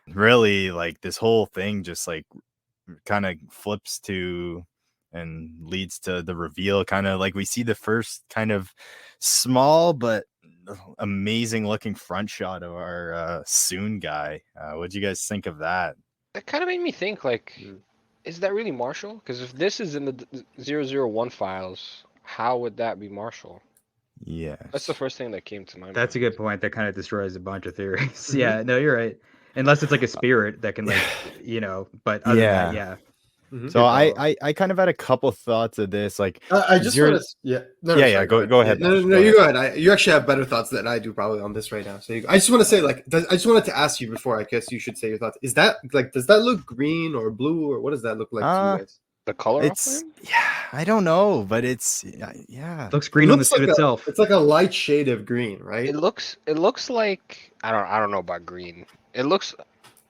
really like this whole thing just like kind of flips to and leads to the reveal. Kind of like we see the first kind of small but amazing looking front shot of our Soon guy. What'd you guys think of that? That kind of made me think, like, is that really Marshall? Because if this is in the 001 files, how would that be Marshall? Yeah, That's the first thing that came to my mind. That's a good point. That kind of destroys a bunch of theories. Yeah, no, you're right. Unless it's like a spirit that can, like, but other than that, yeah. Mhm. So I kind of had a couple thoughts of this. Like, I just want to, go ahead. No, you go ahead. You actually have better thoughts than I do probably on this right now. So I just want to say, like, I just wanted to ask you before. I guess you should say your thoughts. Is that like, does that look green or blue, or what does that look like to you guys? The color It's of him? I don't know, but it's yeah. Looks green on the suit like itself. It's like a light shade of green, right? It looks like I don't know about green. It looks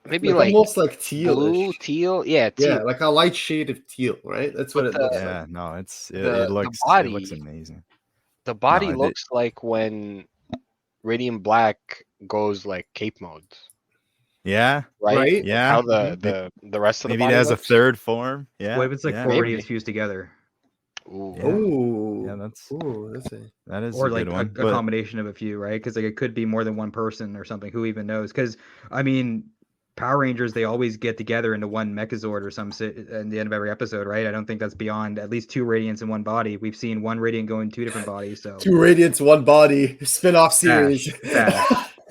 maybe like like almost like teal, blue, teal. Yeah, teal. yeah, like a light shade of teal, right? That's what But it looks like. Yeah, no, it the looks body- amazing. The body No, looks like when Radiant Black goes like cape mode, Yeah, right? Right? yeah. How the rest of the Maybe it body has looks? a third form. Yeah. What if it's like yeah, four maybe. radiants fused together, Ooh. Yeah. Ooh, Yeah, that's a that is or a like good a one. But combination of a few, right? Because like it could be more than one person or something. Who even knows? Because I mean, Power Rangers, they always get together into one Megazord or some in the end of every episode, right? I don't think that's beyond at least two radiants in one body. We've seen one radiant go in two different bodies. So two radiants, one body spin-off series.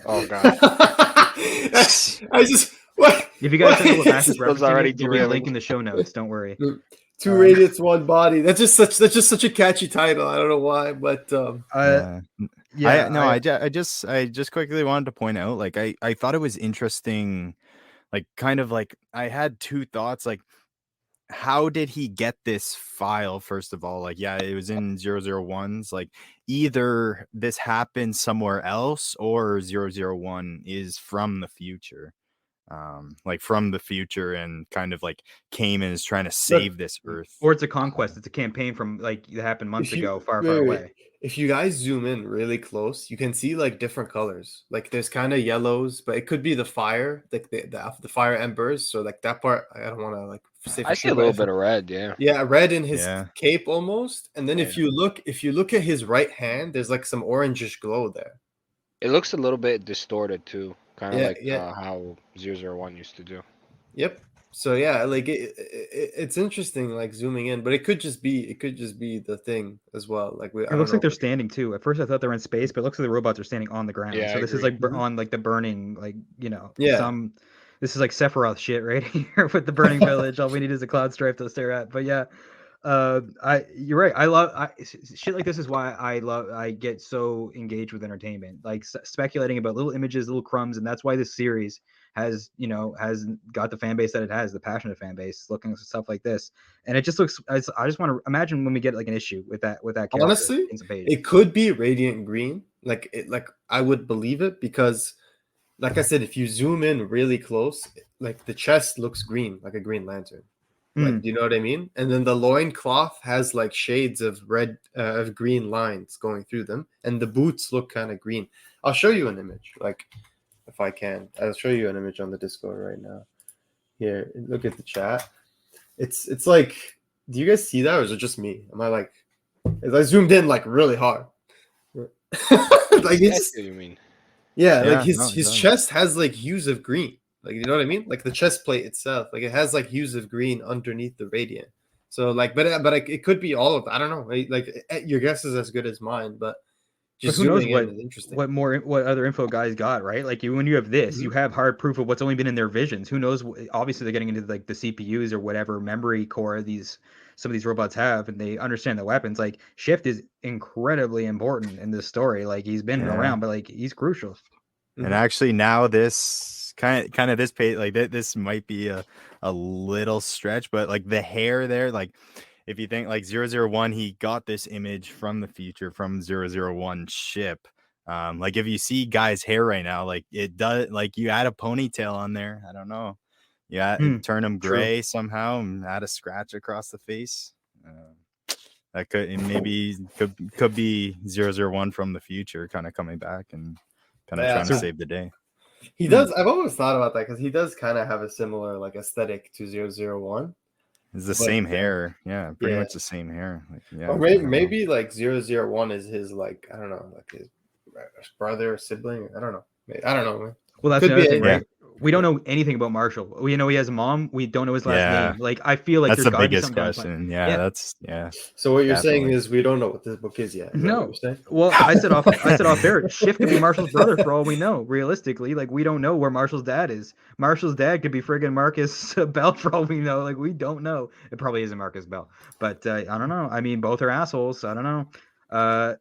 Oh god. I just what? if you guys what? don't know what Mash is Those referencing, already there'll be a link derailing. in the show notes. Don't worry. Two radiants, one body. That's just such a catchy title. I don't know why, but yeah. Yeah, I just quickly wanted to point out, like I thought it was interesting, like kind of like I had two thoughts, like how did he get this file? First of all, like, yeah, it was in 001's, like either this happened somewhere else or 001 is from the future. Like from the future and kind of like came and is trying to save this earth. or it's a conquest. It's a campaign from like that happened months ago, far wait, away. If you guys zoom in really close, you can see like different colors. Like there's kind of yellows, but it could be the fire, like the fire embers. So like that part, I don't want to like say. I see a little bit of red, yeah. Yeah, red in his Yeah. cape almost. And then if you look at his right hand, there's like some orangish glow there. It looks a little bit distorted too, kind of Yeah, like yeah. how 001 used to do. Yep. So yeah, like it's interesting, like zooming in, but it could just be the thing as well. Like It looks like they're standing too. At first, I thought they were in space, but it looks like the robots are standing on the ground. Yeah, so I this is agree. like on like the burning, like Yeah. This is like Sephiroth shit right here with the burning village. All we need is a cloud stripe to stare at. But yeah, You're right. Shit like this is why I get so engaged with entertainment, like speculating about little images, little crumbs, and that's why this series has got the fan base that it has, the passionate fan base, looking at stuff like this, and it just looks. I just want to imagine when we get like an issue with that character. Honestly, in some pages. it could be Radiant Green. Like I would believe it because, like I said, if you zoom in really close, like the chest looks green, like a Green Lantern. Like, do you know what I mean? And then the loincloth has like shades of red, of green lines going through them, and the boots look kind of green. I'll show you an image, like if I can. I'll show you an image on the Discord right now. Here, look at the chat. It's like, do you guys see that, or is it just me? Am I like, is I zoomed in like really hard? Like it's, what you mean? yeah, Yeah, like his chest has like hues of green. Like, you know what I mean? Like the chest plate itself, like it has like hues of green underneath the radiant. So like, but it could be all of. I don't know. Like your guess is as good as mine, but just who knows zooming in is interesting. what other info guys got, right? Like when you have this, you have hard proof of what's only been in their visions. Who knows? Obviously, they're getting into like the CPUs or whatever memory core some of these robots have, and they understand the weapons. Like Shift is incredibly important in this story. Like he's been around, but like he's crucial. And actually, now this kind of this page, like this might be a little stretch, but like the hair there, like if you think like 001, he got this image from the future from 001 ship. Like if you see Guy's hair right now, like it does, like you add a ponytail on there. I don't know. Yeah, turn him gray somehow and add a scratch across the face. That could be 001 from the future, kind of coming back and kind of trying to save the day. He does. I've always thought about that because he does kind of have a similar like aesthetic to 001. It's the same hair. Yeah, pretty much the same hair. Like, yeah, or maybe like 001 is his, like, I don't know, like his brother or sibling. I don't know. I don't know, man. Well, that's the other thing, right? We don't know anything about Marshall. We know he has a mom. We don't know his last name. Like I feel like that's there's the biggest question. That's So what you're saying is we don't know what this book is yet. No. Well, I said off air, Shift could be Marshall's brother for all we know. Realistically, like we don't know where Marshall's dad is. Marshall's dad could be friggin' Marcus Bell for all we know. Like we don't know. It probably isn't Marcus Bell, but I don't know. I mean, both are assholes. I don't know.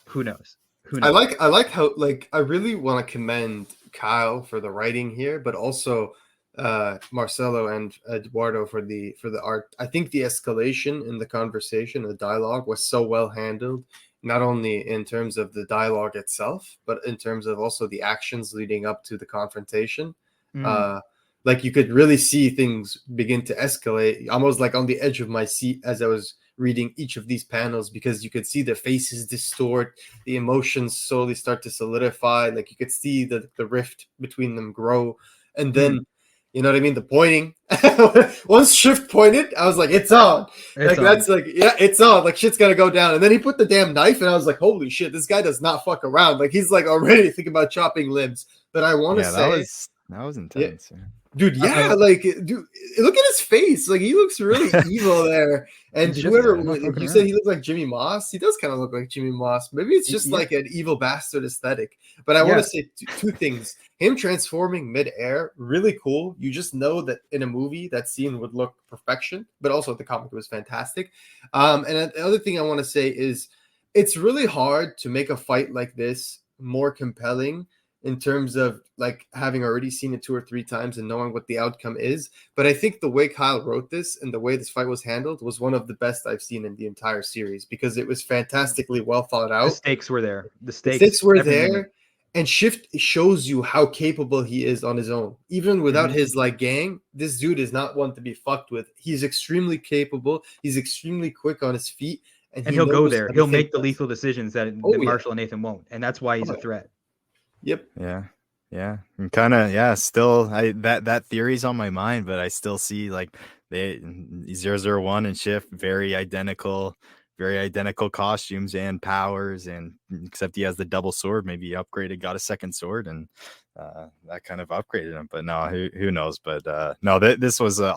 Who knows? I like how, like, I really want to commend Kyle for the writing here, but also Marcelo and Eduardo for the art. I think the escalation in the conversation, the dialogue was so well handled, not only in terms of the dialogue itself, but in terms of also the actions leading up to the confrontation. Like you could really see things begin to escalate, almost like on the edge of my seat as I was reading each of these panels, because you could see the faces distort, the emotions slowly start to solidify. Like you could see the rift between them grow. And then, you know what I mean? The pointing. Once Shift pointed, I was like, it's on. That's like, yeah, it's on. Like shit's gonna go down. And then he put the damn knife, and I was like, holy shit, this guy does not fuck around. Like he's like already thinking about chopping limbs. But I want to say that was intense. Yeah. Dude, like, dude, look at his face. Like, he looks really evil there. And whoever, you said he looked like Jimmy Moss. He does kind of look like Jimmy Moss. Maybe it's just like an evil bastard aesthetic. But I want to say two things. Him transforming midair, really cool. You just know that in a movie, that scene would look perfection. But also, the comic was fantastic. And the other thing I want to say is it's really hard to make a fight like this more compelling in terms of like having already seen it 2 or 3 times and knowing what the outcome is. But I think the way Kyle wrote this and the way this fight was handled was one of the best I've seen in the entire series, because it was fantastically well thought out. The stakes were there. The stakes were there. And Shift shows you how capable he is on his own. Even without his like gang, this dude is not one to be fucked with. He's extremely capable. He's extremely quick on his feet. And he'll go there. He'll make the lethal decisions that Marshall and Nathan won't. And that's why he's a threat. Yep. Yeah. And kind of, still that theory's on my mind, but I still see like they 001 and Shift very identical costumes and powers, and except he has the double sword. Maybe he upgraded, got a second sword, and that kind of upgraded him. But no, who knows? But no, this was an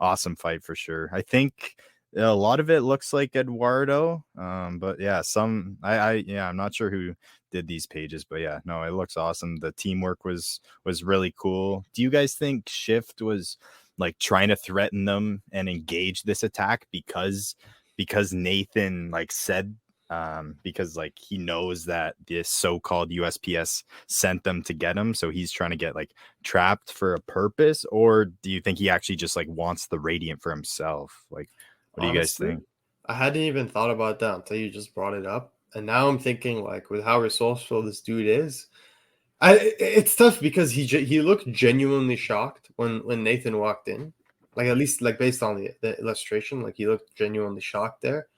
awesome fight for sure. I think a lot of it looks like Eduardo, but yeah, I'm not sure who did these pages, but yeah, no, it looks awesome. The teamwork was really cool. Do you guys think Shift was like trying to threaten them and engage this attack because Nathan like said because like he knows that this so-called USPS sent them to get him, so he's trying to get like trapped for a purpose? Or do you think he actually just like wants the Radiant for himself? Like, what do you guys Honestly, think? I hadn't even thought about that until you just brought it up, and now I'm thinking like with how resourceful this dude is, it's tough because he looked genuinely shocked when Nathan walked in, like at least like based on the illustration, like he looked genuinely shocked there.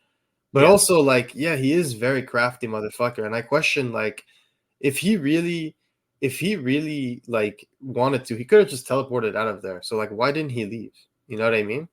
But Yeah. also like yeah, he is very crafty motherfucker, and I question like if he really like wanted to, he could have just teleported out of there. So like why didn't he leave? You know what I mean?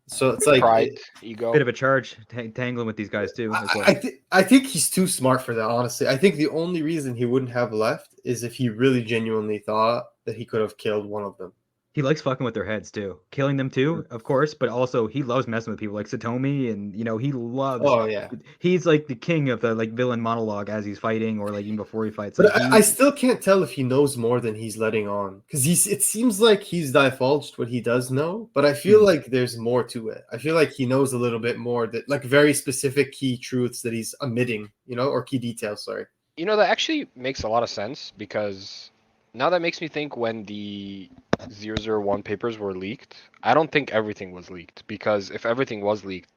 So it's like Pride, ego. Bit of a charge tangling with these guys too. As well. I think he's too smart for that, honestly. I think the only reason he wouldn't have left is if he really genuinely thought that he could have killed one of them. He likes fucking with their heads too, killing them too, of course, but also he loves messing with people like Satomi, and he loves. Oh yeah. He's like the king of the like villain monologue as he's fighting, or like even before he fights. But Like, I still can't tell if he knows more than he's letting on, because it seems like he's divulged what he does know, but I feel like there's more to it. I feel like he knows a little bit more, that like very specific key truths that he's omitting, or key details. Sorry. That actually makes a lot of sense, because now that makes me think when the 001 papers were leaked, I don't think everything was leaked, because if everything was leaked,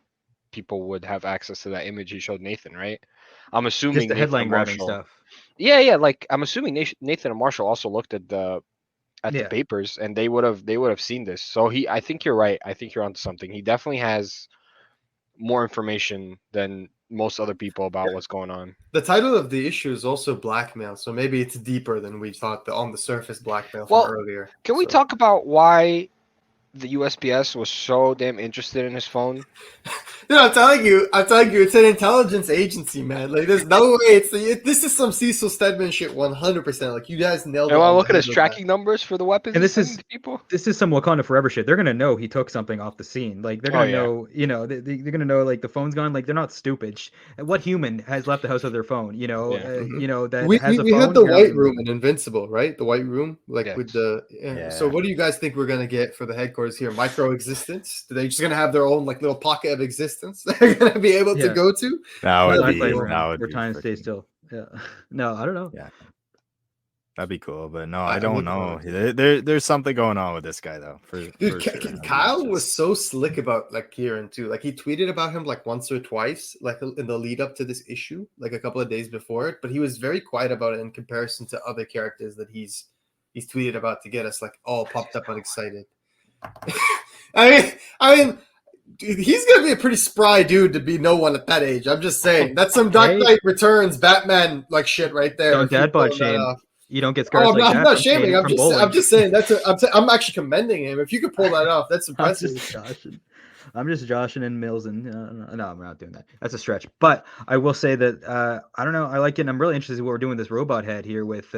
people would have access to that image he showed Nathan, right? I'm assuming just the Nathan headline and grabbing Marshall. stuff. Yeah, like I'm assuming Nathan and Marshall also looked at the Yeah. papers, and they would have seen this. So I think you're right. I think you're onto something. He definitely has more information than most other people about what's going on. The title of the issue is also blackmail, so maybe it's deeper than we thought. The on the surface blackmail Well, from earlier. Can we talk about why the USPS was so damn interested in his phone? Dude, I'm telling you, it's an intelligence agency, man. Like, there's no way. This is some Cecil Stedman shit, 100%. Like, you guys nailed it. And I on look the at his head with tracking numbers for the weapons. And he's this is- sending to people. This is some Wakanda Forever shit. They're gonna know he took something off the scene. Like they're gonna know, they're gonna know like the phone's gone. Like they're not stupid. What human has left the house with their phone? Yeah. That We, has we, a we phone. had the You're not white gonna- room in Invincible, right? The white room, like Yes. with the. Yeah. So, what do you guys think we're gonna get for the headquarters here? Micro existence? Are they just gonna have their own like little pocket of existence they're gonna be able to Yeah. go to? That would Time be play room that would where be time stays freaking- still. Yeah. No, I don't know. Yeah. That'd be cool, but no, I'm I don't looking know. forward there's something going on with this guy though. Dude, for sure. Kyle He's was just- so slick about like Kieran too. Like he tweeted about him like once or twice, like in the lead up to this issue, like a couple of days before it. But he was very quiet about it in comparison to other characters that he's tweeted about to get us like all popped up and excited. I mean, dude, he's gonna be a pretty spry dude to be no one at that age. I'm just saying that's some Dark Hey. Knight Returns Batman like shit right there. Don't if you dad bod pull that shame. off. You don't get Oh, scars I'm like not, that. I'm not from shaming. skating, I'm from just bowling. saying I'm actually commending him. If you could pull that off, that's I'm impressive. just joshing. I'm just joshing and Mills, and no, I'm not doing that. That's a stretch. But I will say that I don't know. I like it. And I'm really interested in what we're doing with this robot head here with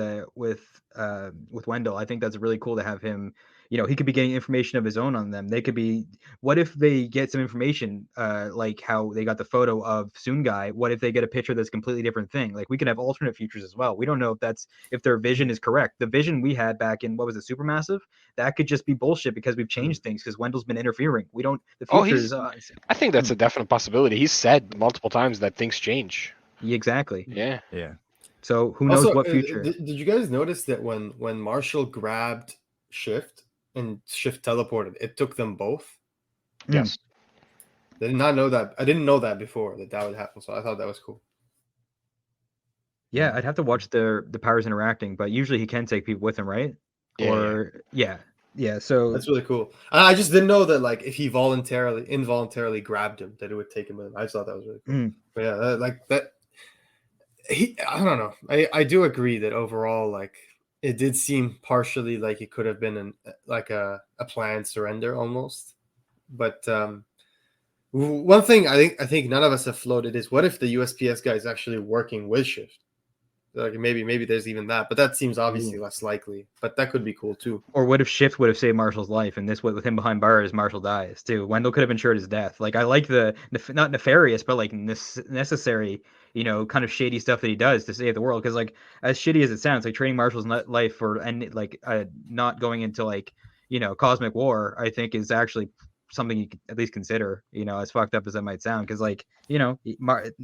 Wendell. I think that's really cool to have him. He could be getting information of his own on them. They could be. What if they get some information, like how they got the photo of Soon Guy? What if they get a picture that's a completely different thing? Like we can have alternate futures as well. We don't know if their vision is correct. The vision we had back in what was it, Supermassive? That could just be bullshit because we've changed things because Wendell's been interfering. We don't. The Oh, future he's- is. I think that's a definite possibility. He's said multiple times that things change. Exactly. Yeah. Yeah. So who knows Also, what future? Did you guys notice that when Marshall grabbed Shift and Shift teleported, it took them both? Yes. I did not know that. I didn't know that before that would happen. So I thought that was cool. Yeah, I'd have to watch the powers interacting, but usually he can take people with him, right? Yeah. So That's really cool. I just didn't know that like if he involuntarily grabbed him, that it would take him in. I just thought that was really cool. Mm. But yeah, that. I don't know. I do agree that overall, like it did seem partially like it could have been a planned surrender almost. But one thing I think none of us have floated is what if the USPS guy is actually working with Shift? Like maybe there's even that, but that seems obviously less likely. But that could be cool too. or what if Shift would have saved Marshall's life, and this with him behind bars, Marshall dies too. Wendell could have ensured his death. Like I like the not nefarious, but like necessary, kind of shady stuff that he does to save the world. Because like as shitty as it sounds, like trading Marshall's life for not going into like Cosmic War, I think is actually something you could at least consider, as fucked up as that might sound. Because like,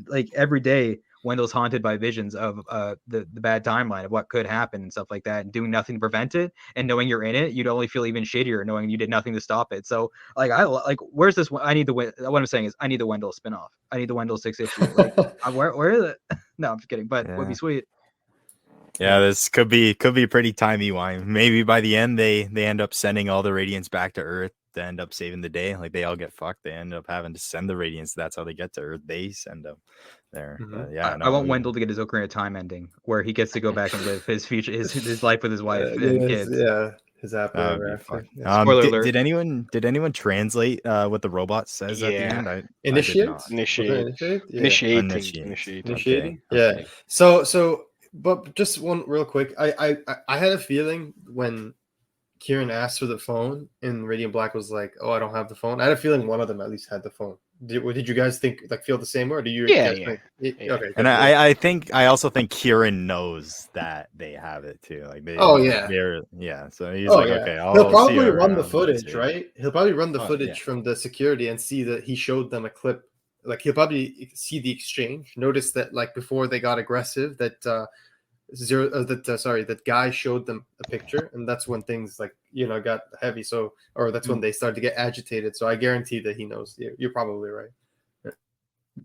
like every day Wendell's haunted by visions of the bad timeline of what could happen and stuff like that, and doing nothing to prevent it. And knowing you're in it, you'd only feel even shittier knowing you did nothing to stop it. So like, where's this? I need what I'm saying is I need the Wendell spinoff. I need the Wendell 6 issue. Like, where is it? No, I'm just kidding, but would be sweet. Yeah, this could be pretty timey-wimey. Maybe by the end they end up sending all the Radiants back to Earth to end up saving the day. Like they all get fucked. They end up having to send the Radiants. That's how they get to Earth. They send them there. But yeah, I want Wendell to get his Ocarina of Time ending where he gets to go back and live his future, his life with his wife and kids. Yeah, his happily ever after. Spoiler alert. Did anyone translate what the robot says at the end? Initiating. Okay. Yeah. So, but just one real quick. I had a feeling when Kieran asked for the phone and Radiant Black was like, "Oh, I don't have the phone." I had a feeling one of them at least had the phone. Did you guys feel the same way? Or do you? Yeah. Okay. And I also think Kieran knows that they have it too. Like they. Oh yeah. Yeah. So he's okay. He'll probably run the footage, right? He'll probably run the footage from the security and see that he showed them a clip. Like he'll probably see the exchange. Notice that like before they got aggressive, that that guy showed them a picture, and that's when things got heavy. So, or that's when they started to get agitated. So I guarantee that he knows. You're probably right.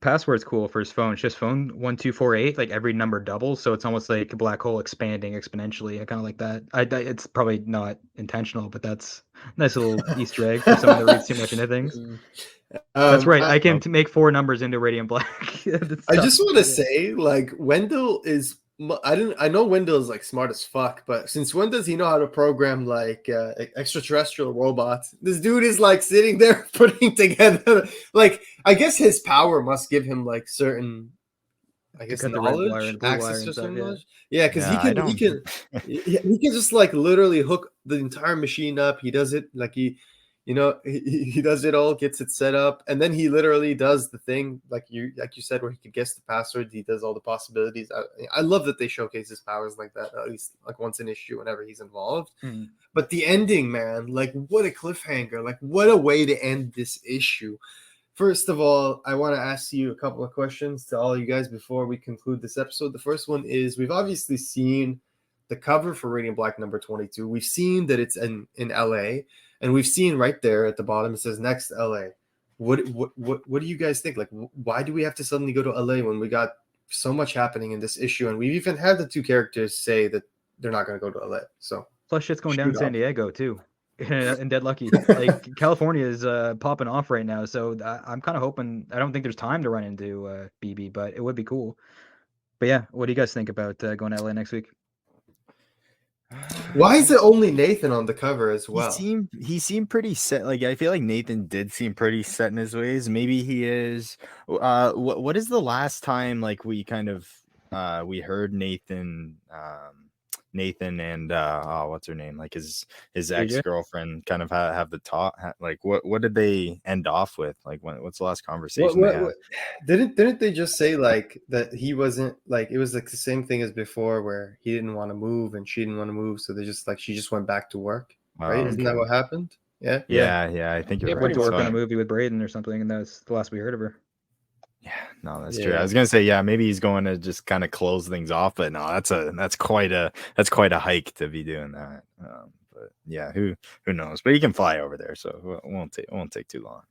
Password's cool for his phone. It's just phone 1248. Like every number doubles, so it's almost like a black hole expanding exponentially. I kind of like that. It's probably not intentional, but that's a nice little Easter egg for someone that reads too much into things. That's right. I can make 4 numbers into Radiant Black. I just want to say, like, Wendell is. I know Wendell is like smart as fuck, but since when does he know how to program like extraterrestrial robots? This dude is like sitting there putting together. Like, I guess his power must give him like certain, knowledge, access to certain knowledge. Yeah, because he can just like literally hook the entire machine up. He does it like he does it all, gets it set up, and then he literally does the thing like you said, where he could guess the password. He does all the possibilities. I love that they showcase his powers like that, at least like once an issue whenever he's involved. But the ending, man, like what a cliffhanger, like what a way to end this issue. First of all, I want to ask you a couple of questions to all you guys before we conclude this episode. The first one is, we've obviously seen the cover for Radiant Black number 22. We've seen that it's in LA. And we've seen right there at the bottom, it says next LA. What do you guys think? Like, why do we have to suddenly go to LA when we got so much happening in this issue? And we've even had the 2 characters say that they're not going to go to LA. So plus shit's going down in San Diego too, and Dead Lucky. Like California is popping off right now. So I'm kind of hoping. I don't think there's time to run into BB, but it would be cool. But yeah, what do you guys think about going to LA next week? Why is it only Nathan on the cover as well? He seemed pretty set. Like I feel like Nathan did seem pretty set in his ways. Maybe he is. What is the last time like we kind of we heard Nathan and what's her name, like his ex-girlfriend kind of have the talk, like what did they end off with, like what's the last conversation they had? Didn't they just say like that he wasn't, like it was like the same thing as before where he didn't want to move and she didn't want to move, so they just like she just went back to work, right? Isn't that what happened? Yeah, I think you're right. Went to work on a movie with Braden or something, and that's the last we heard of her. Yeah, no, that's true. I was gonna say, maybe he's going to just kind of close things off, but no, that's quite a hike to be doing that. But yeah, who knows? But he can fly over there, so it won't take too long.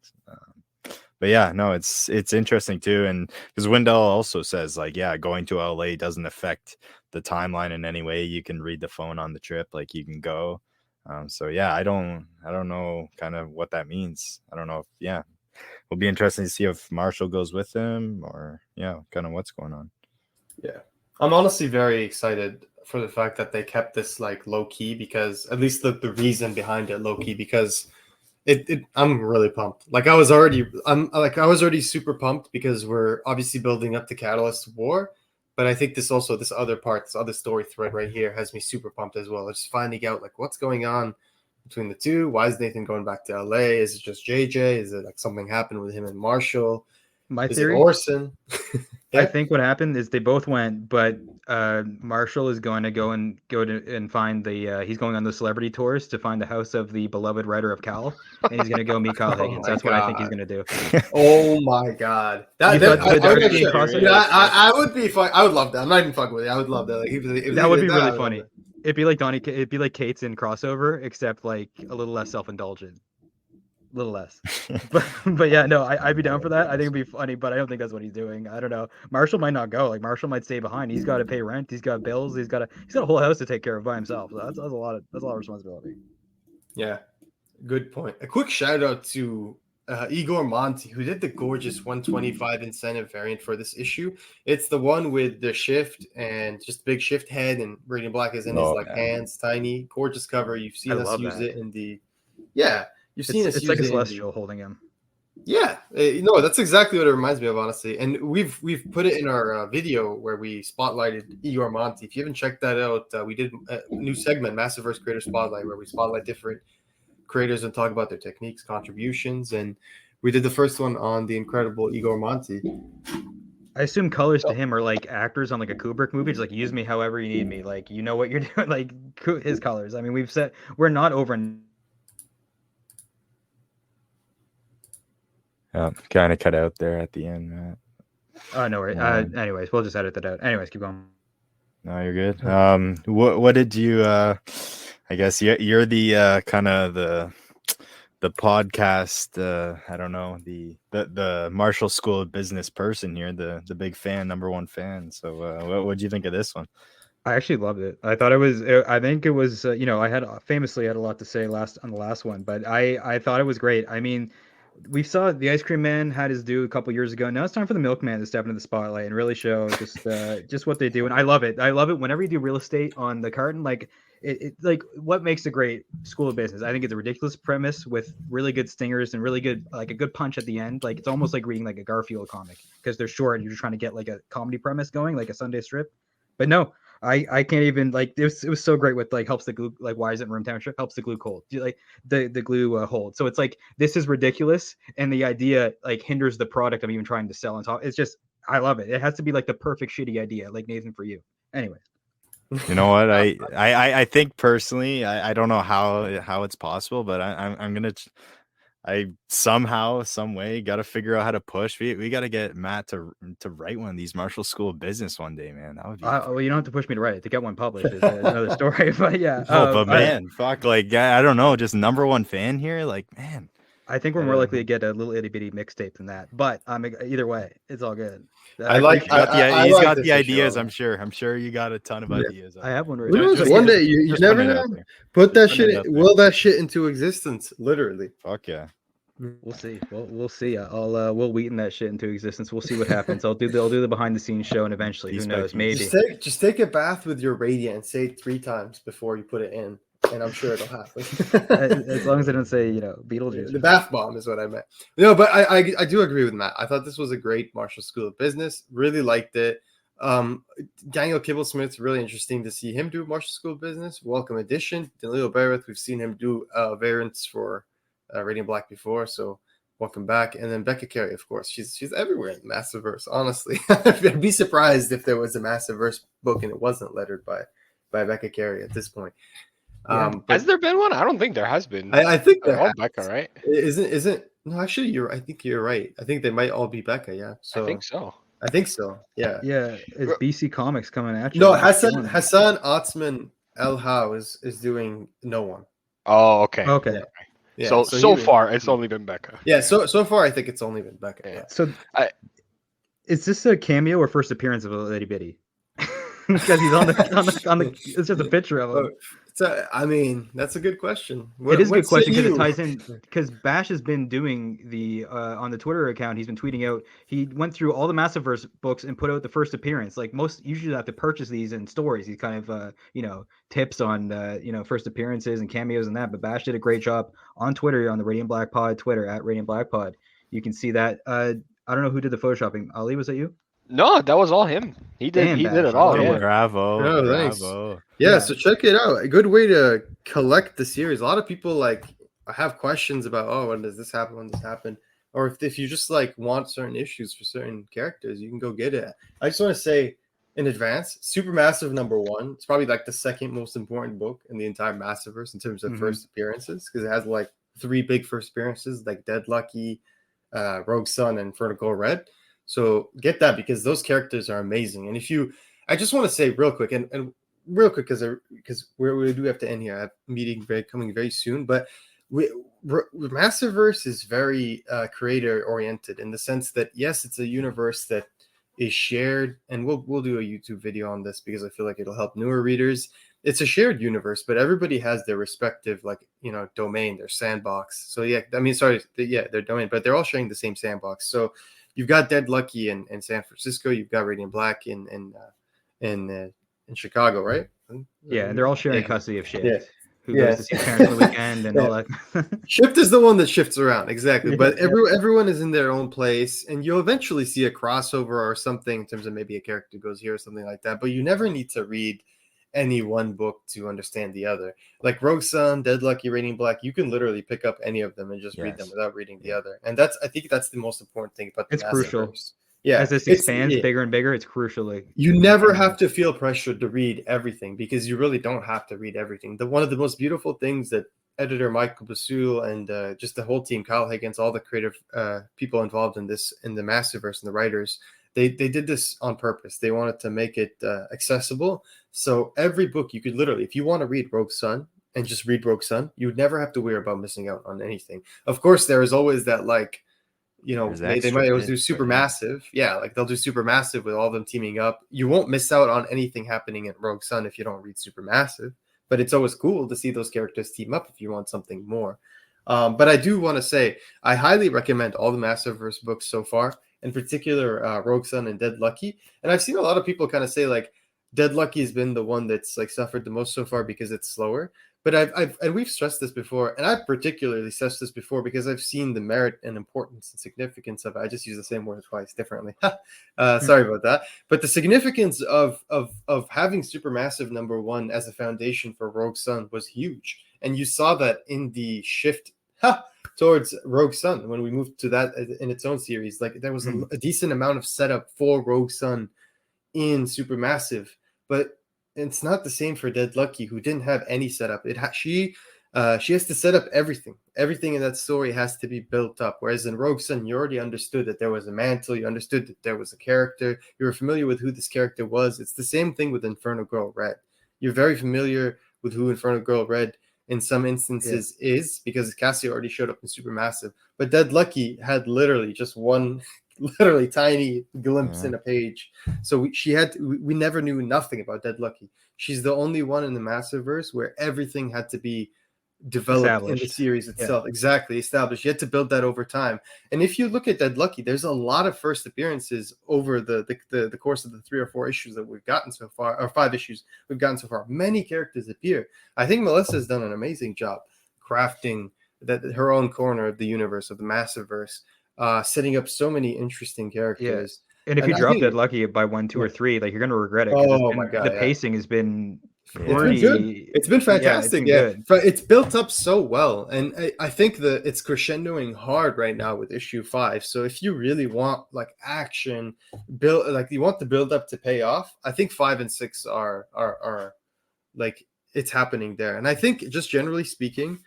But yeah, no, it's interesting too, and because Wendell also says like, going to LA doesn't affect the timeline in any way. You can read the phone on the trip, like you can go. So yeah, I don't know kind of what that means. I don't know if it'll be interesting to see if Marshall goes with him or kind of what's going on. Yeah, I'm honestly very excited for the fact that they kept this like low key, because at least the reason behind it low key, because I'm really pumped. Like I was already super pumped because we're obviously building up the Catalyst War, but I think this other story thread right here has me super pumped as well. Just finding out like what's going on between the two. Why is Nathan going back to LA? Is it just JJ? Is it like something happened with him and Marshall? My Is it theory, Orson? I Yeah. think what happened is they both went, but Marshall is going to go and find the. He's going on the celebrity tours to find the house of the beloved writer of Cal, and he's going to go meet Kyle Oh Higgins. my That's what I think he's God. going to do. Oh my God! You thought the I would Dark actually, King crossover? yeah, I would be fun. I would love that. I'm not even fucking with it. I would love that. Like, if That they would did be that, really I would love funny. that. It'd be like it'd be like Kate's in crossover, except like a little less self-indulgent. A little less. But yeah, no, I'd be down for that. I think it'd be funny, but I don't think that's what he's doing. I don't know. Marshall might not go. Like Marshall might stay behind. He's got to pay rent. He's got bills. He's got a whole house to take care of by himself. So that's a lot of responsibility. Yeah, good point. A quick shout out to Igor Monti, who did the gorgeous 125 incentive variant for this issue. It's the one with the shift and just big shift head, and Radiant Black is in his like hands, tiny, gorgeous cover. You've seen I us love use that. it in the you've seen us It's use like a it celestial holding him. no, that's exactly what it reminds me of, honestly. And we've put it in our video where we spotlighted Igor Monti. If you haven't checked that out, we did a new segment, Massiveverse Creator Spotlight, where we spotlight different creators and talk about their techniques, contributions, and we did the first one on the incredible Igor Monti. I assume colors to him are like actors on like a Kubrick movie. It's like, use me however you need me. Like, you know what you're doing. Like his colors. I mean, we've said we're not over. Kind of cut out there at the end, Matt. No worries. Anyways, we'll just edit that out. Anyways, keep going. No, you're good. What did you? I guess you're the kind of the podcast. I don't know, the Marshall School of Business person here, the big fan, number one fan. So what do you think of this one? I actually loved it. I thought it was. I think it was. I had famously had a lot to say on the last one, but I thought it was great. I mean, we saw the Ice Cream Man had his due a couple years ago. Now it's time for the Milkman to step into the spotlight and really show just what they do. And I love it. I love it whenever you do real estate on the carton. Like it like what makes a great school of business. I think it's a ridiculous premise with really good stingers and really good like a good punch at the end. Like it's almost like reading like a Garfield comic because they're short and you're just trying to get like a comedy premise going, like a Sunday strip. But no, I can't even like it was so great with like helps the glue like why is it room temperature helps the glue cold like the glue hold. So it's like this is ridiculous and the idea like hinders the product I'm even trying to sell on top. It's just I love it. It has to be like the perfect shitty idea like Nathan for you. Anyways. You know what? I think personally I don't know how it's possible, but I'm gonna. I somehow, some way, got to figure out how to push. We got to get Matt to write one of these Marshall School of Business one day, man. That would be. Well, you don't have to push me to write it. To get one published is another story. But yeah. But man, fuck, like I don't know, just number one fan here, like man. I think we're more likely to get a little itty bitty mixtape than that. But either way, it's all good. He's got the ideas. I'm sure you got a ton of ideas. I have one. One day you never know. Put that shit. Will that shit into existence? Literally. Fuck yeah. We'll see. We'll see. We'll wheaten that shit into existence. We'll see what happens. I'll do the behind the scenes show, and eventually, who knows? Maybe. Just take a bath with your Radiant and say it 3 times before you put it in, and I'm sure it'll happen. As long as I don't say Beetlejuice. The bath bomb is what I meant. No, but I do agree with Matt. I thought this was a great Marshall School of Business. Really liked it. Daniel Kibblesmith's really interesting to see him do Marshall School of Business. Welcome addition. Danilo Bereth, we've seen him do variants for Radiant Black before, so welcome back. And then Becca Carey, of course, she's everywhere in the Massiveverse. Honestly, I'd be surprised if there was a Massiveverse book and it wasn't lettered by Becca Carey at this point. Has there been one? I don't think there has been. I think they're all Becca, right? Isn't no? Actually, I think you're right. I think they might all be Becca. Yeah, so I think so. Yeah. Yeah, is BC Comics coming at you? No, Hassan Otzman El How is doing no one. Oh, okay. Yeah. Yeah, so far it's only been Becca. Yeah, so far I think it's only been Becca. Yeah. So is this a cameo or first appearance of a Itty Bitty? Because he's on the it's just a picture of him. I mean, that's a good question. It is a good question because it ties in because Bash has been doing the on the Twitter account. He's been tweeting out. He went through all the Massiveverse books and put out the first appearance. Like most, usually have to purchase these in stories. He's kind of tips on first appearances and cameos and that. But Bash did a great job on Twitter on the Radiant Black Pod Twitter at Radiant Black Pod. You can see that. I don't know who did the photoshopping. Ali, was that you? No, that was all him. He did it all. Yeah. Bravo. Thanks. Yeah, so check it out. A good way to collect the series. A lot of people have questions about when does this happen, or if you just like want certain issues for certain characters, you can go get it. I just want to say in advance, Supermassive #1. It's probably like the second most important book in the entire Massiverse in terms of first appearances, because it has like 3 big first appearances, like Dead Lucky, Rogue Sun, and Inferno Gold Red. So get that, because those characters are amazing. And I just want to say real quick, and real quick, because we do have to end here. I have a meeting coming very soon, but Massiverse is very creator oriented, in the sense that yes, it's a universe that is shared, and we'll do a YouTube video on this because I feel like it'll help newer readers. It's a shared universe, but everybody has their respective domain, their sandbox. So yeah, I mean, sorry, their domain, but they're all sharing the same sandbox. So you've got Dead Lucky in San Francisco, you've got Radiant Black in Chicago, right? Yeah, and they're all sharing custody of Shift. Yeah. Who goes to see his parents on the weekend and all that. Shift is the one that shifts around, exactly. But everyone is in their own place, and you'll eventually see a crossover or something in terms of maybe a character goes here or something like that. But you never need to read any one book to understand the other. Like Rogue Sun, Dead Lucky, Radiant Black, you can literally pick up any of them and just read them without reading the other. And I think that's the most important thing about the It's crucial. Massiverse. Yeah, as this expands bigger and bigger, it's crucially. You never have to feel pressured to read everything, because you really don't have to read everything. One of the most beautiful things that editor Michael Basul and just the whole team, Kyle Higgins, all the creative people involved in the Massiverse and the writers, they did this on purpose. They wanted to make it accessible. So every book you could literally, if you want to read Rogue Sun and just read Rogue Sun, you would never have to worry about missing out on anything. Of course, there is always that they might always do Supermassive. Yeah, like they'll do Supermassive with all of them teaming up. You won't miss out on anything happening in Rogue Sun if you don't read Supermassive. But it's always cool to see those characters team up if you want something more. But I do want to say, I highly recommend all the Massiverse books so far, in particular Rogue Sun and Dead Lucky. And I've seen a lot of people kind of say like Dead Lucky has been the one that's like suffered the most so far because it's slower. But we've stressed this before, and I've particularly stressed this before because I've seen the merit and importance and significance of it. I just use the same word twice differently. Sorry about that. But the significance of having Supermassive #1 as a foundation for Rogue Sun was huge, and you saw that in the shift towards Rogue Sun when we moved to that in its own series. Like there was a decent amount of setup for Rogue Sun in Supermassive, but it's not the same for Dead Lucky, who didn't have any setup. She has to set up everything. Everything in that story has to be built up. Whereas in Rogue Sun, you already understood that there was a mantle. You understood that there was a character. You were familiar with who this character was. It's the same thing with Inferno Gold Red. You're very familiar with who Inferno Gold Red in some instances is, because Cassie already showed up in Supermassive. But Dead Lucky had literally just one tiny glimpse in a page. So we never knew nothing about Dead Lucky. She's the only one in the Massiverse where everything had to be developed in the series itself. Exactly, established. You had to build that over time. And if you look at Dead Lucky, there's a lot of first appearances over the course of the 3 or 4 issues that we've gotten so far, or 5 issues we've gotten so far. Many characters appear. I think Melissa has done an amazing job crafting her own corner of the universe, of the Massiverse, setting up so many interesting characters. And if you drop Dead Lucky by 1, 2, or 3, like you're gonna regret it. Oh my god! The pacing has been It's been fantastic. It's built up so well, and I think that it's crescendoing hard right now with issue 5. So if you really want like action, you want the build up to pay off, I think 5 and 6 are like it's happening there. And I think just generally speaking,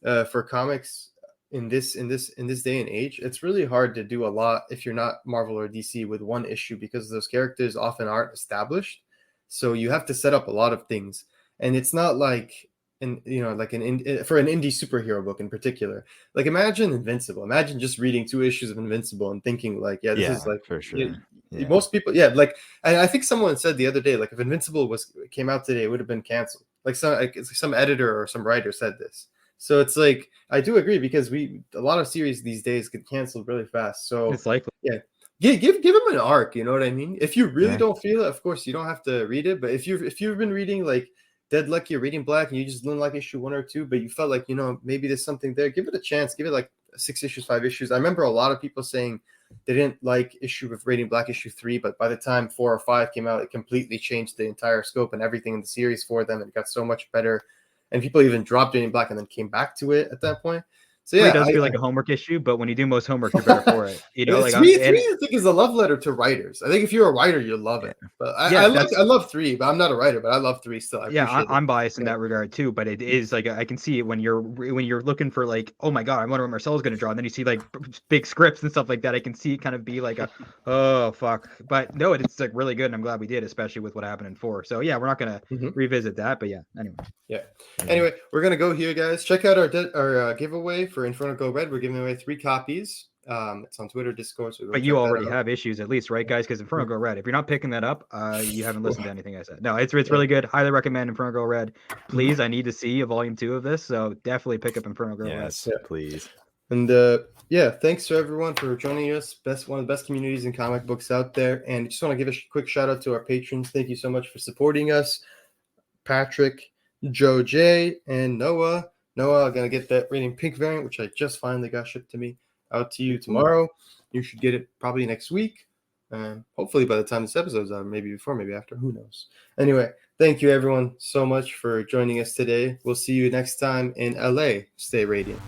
for comics in this day and age, it's really hard to do a lot if you're not Marvel or DC with one issue, because those characters often aren't established. So you have to set up a lot of things, and it's not like for an indie superhero book in particular. Like imagine Invincible. Imagine just reading 2 issues of Invincible and thinking like, this is like for sure. Most people, like, and I think someone said the other day, like if Invincible came out today, it would have been canceled. Like some editor or some writer said this. So it's like, I do agree, because a lot of series these days get canceled really fast. So it's likely. Yeah. Give them an arc, you know what I mean? If you really don't feel it, of course you don't have to read it. But if you've been reading like Dead Lucky or Radiant Black and you just didn't like issue 1 or 2, but you felt like, maybe there's something there, give it a chance. Give it like 6 issues, 5 issues. I remember a lot of people saying they didn't like issue of Radiant Black issue 3, but by the time 4 or 5 came out, it completely changed the entire scope and everything in the series for them. And it got so much better. And people even dropped Radiant Black and then came back to it at that point. So Three yeah, does feel like a homework issue, but when you do most homework, you're better for it. You know, like three, I think is a love letter to writers. I think if you're a writer, you'll love it. But I love 3, but I'm not a writer, but I love 3 still. I'm biased in that regard too, but it is like I can see it when you're looking for like, oh my god, I wonder what Marcel's gonna draw, and then you see like big scripts and stuff like that. I can see it kind of be like a, oh fuck, but no, it's like really good, and I'm glad we did, especially with what happened in 4. So yeah, we're not gonna revisit that, but yeah, anyway. Yeah. Anyway, we're gonna go here, guys. Check out our giveaway for Inferno Go Red. We're giving away 3 copies. It's on Twitter, Discord. So but you already have issues at least, right, guys? Because Inferno Go Red. If you're not picking that up, you haven't listened to anything I said. No, it's really good. Highly recommend Inferno Go Red. Please, I need to see a volume 2 of this, so definitely pick up Inferno Go Red. Yes, please. And thanks to everyone for joining us. One of the best communities in comic books out there. And just want to give a quick shout out to our patrons. Thank you so much for supporting us, Patrick, Joe J, and Noah. Noah, I'm gonna get that Reading Pink variant, which I just finally got shipped to me, out to you tomorrow. You should get it probably next week. Hopefully by the time this episode's on, maybe before, maybe after, who knows. Anyway, thank you everyone so much for joining us today. We'll see you next time in LA. Stay radiant.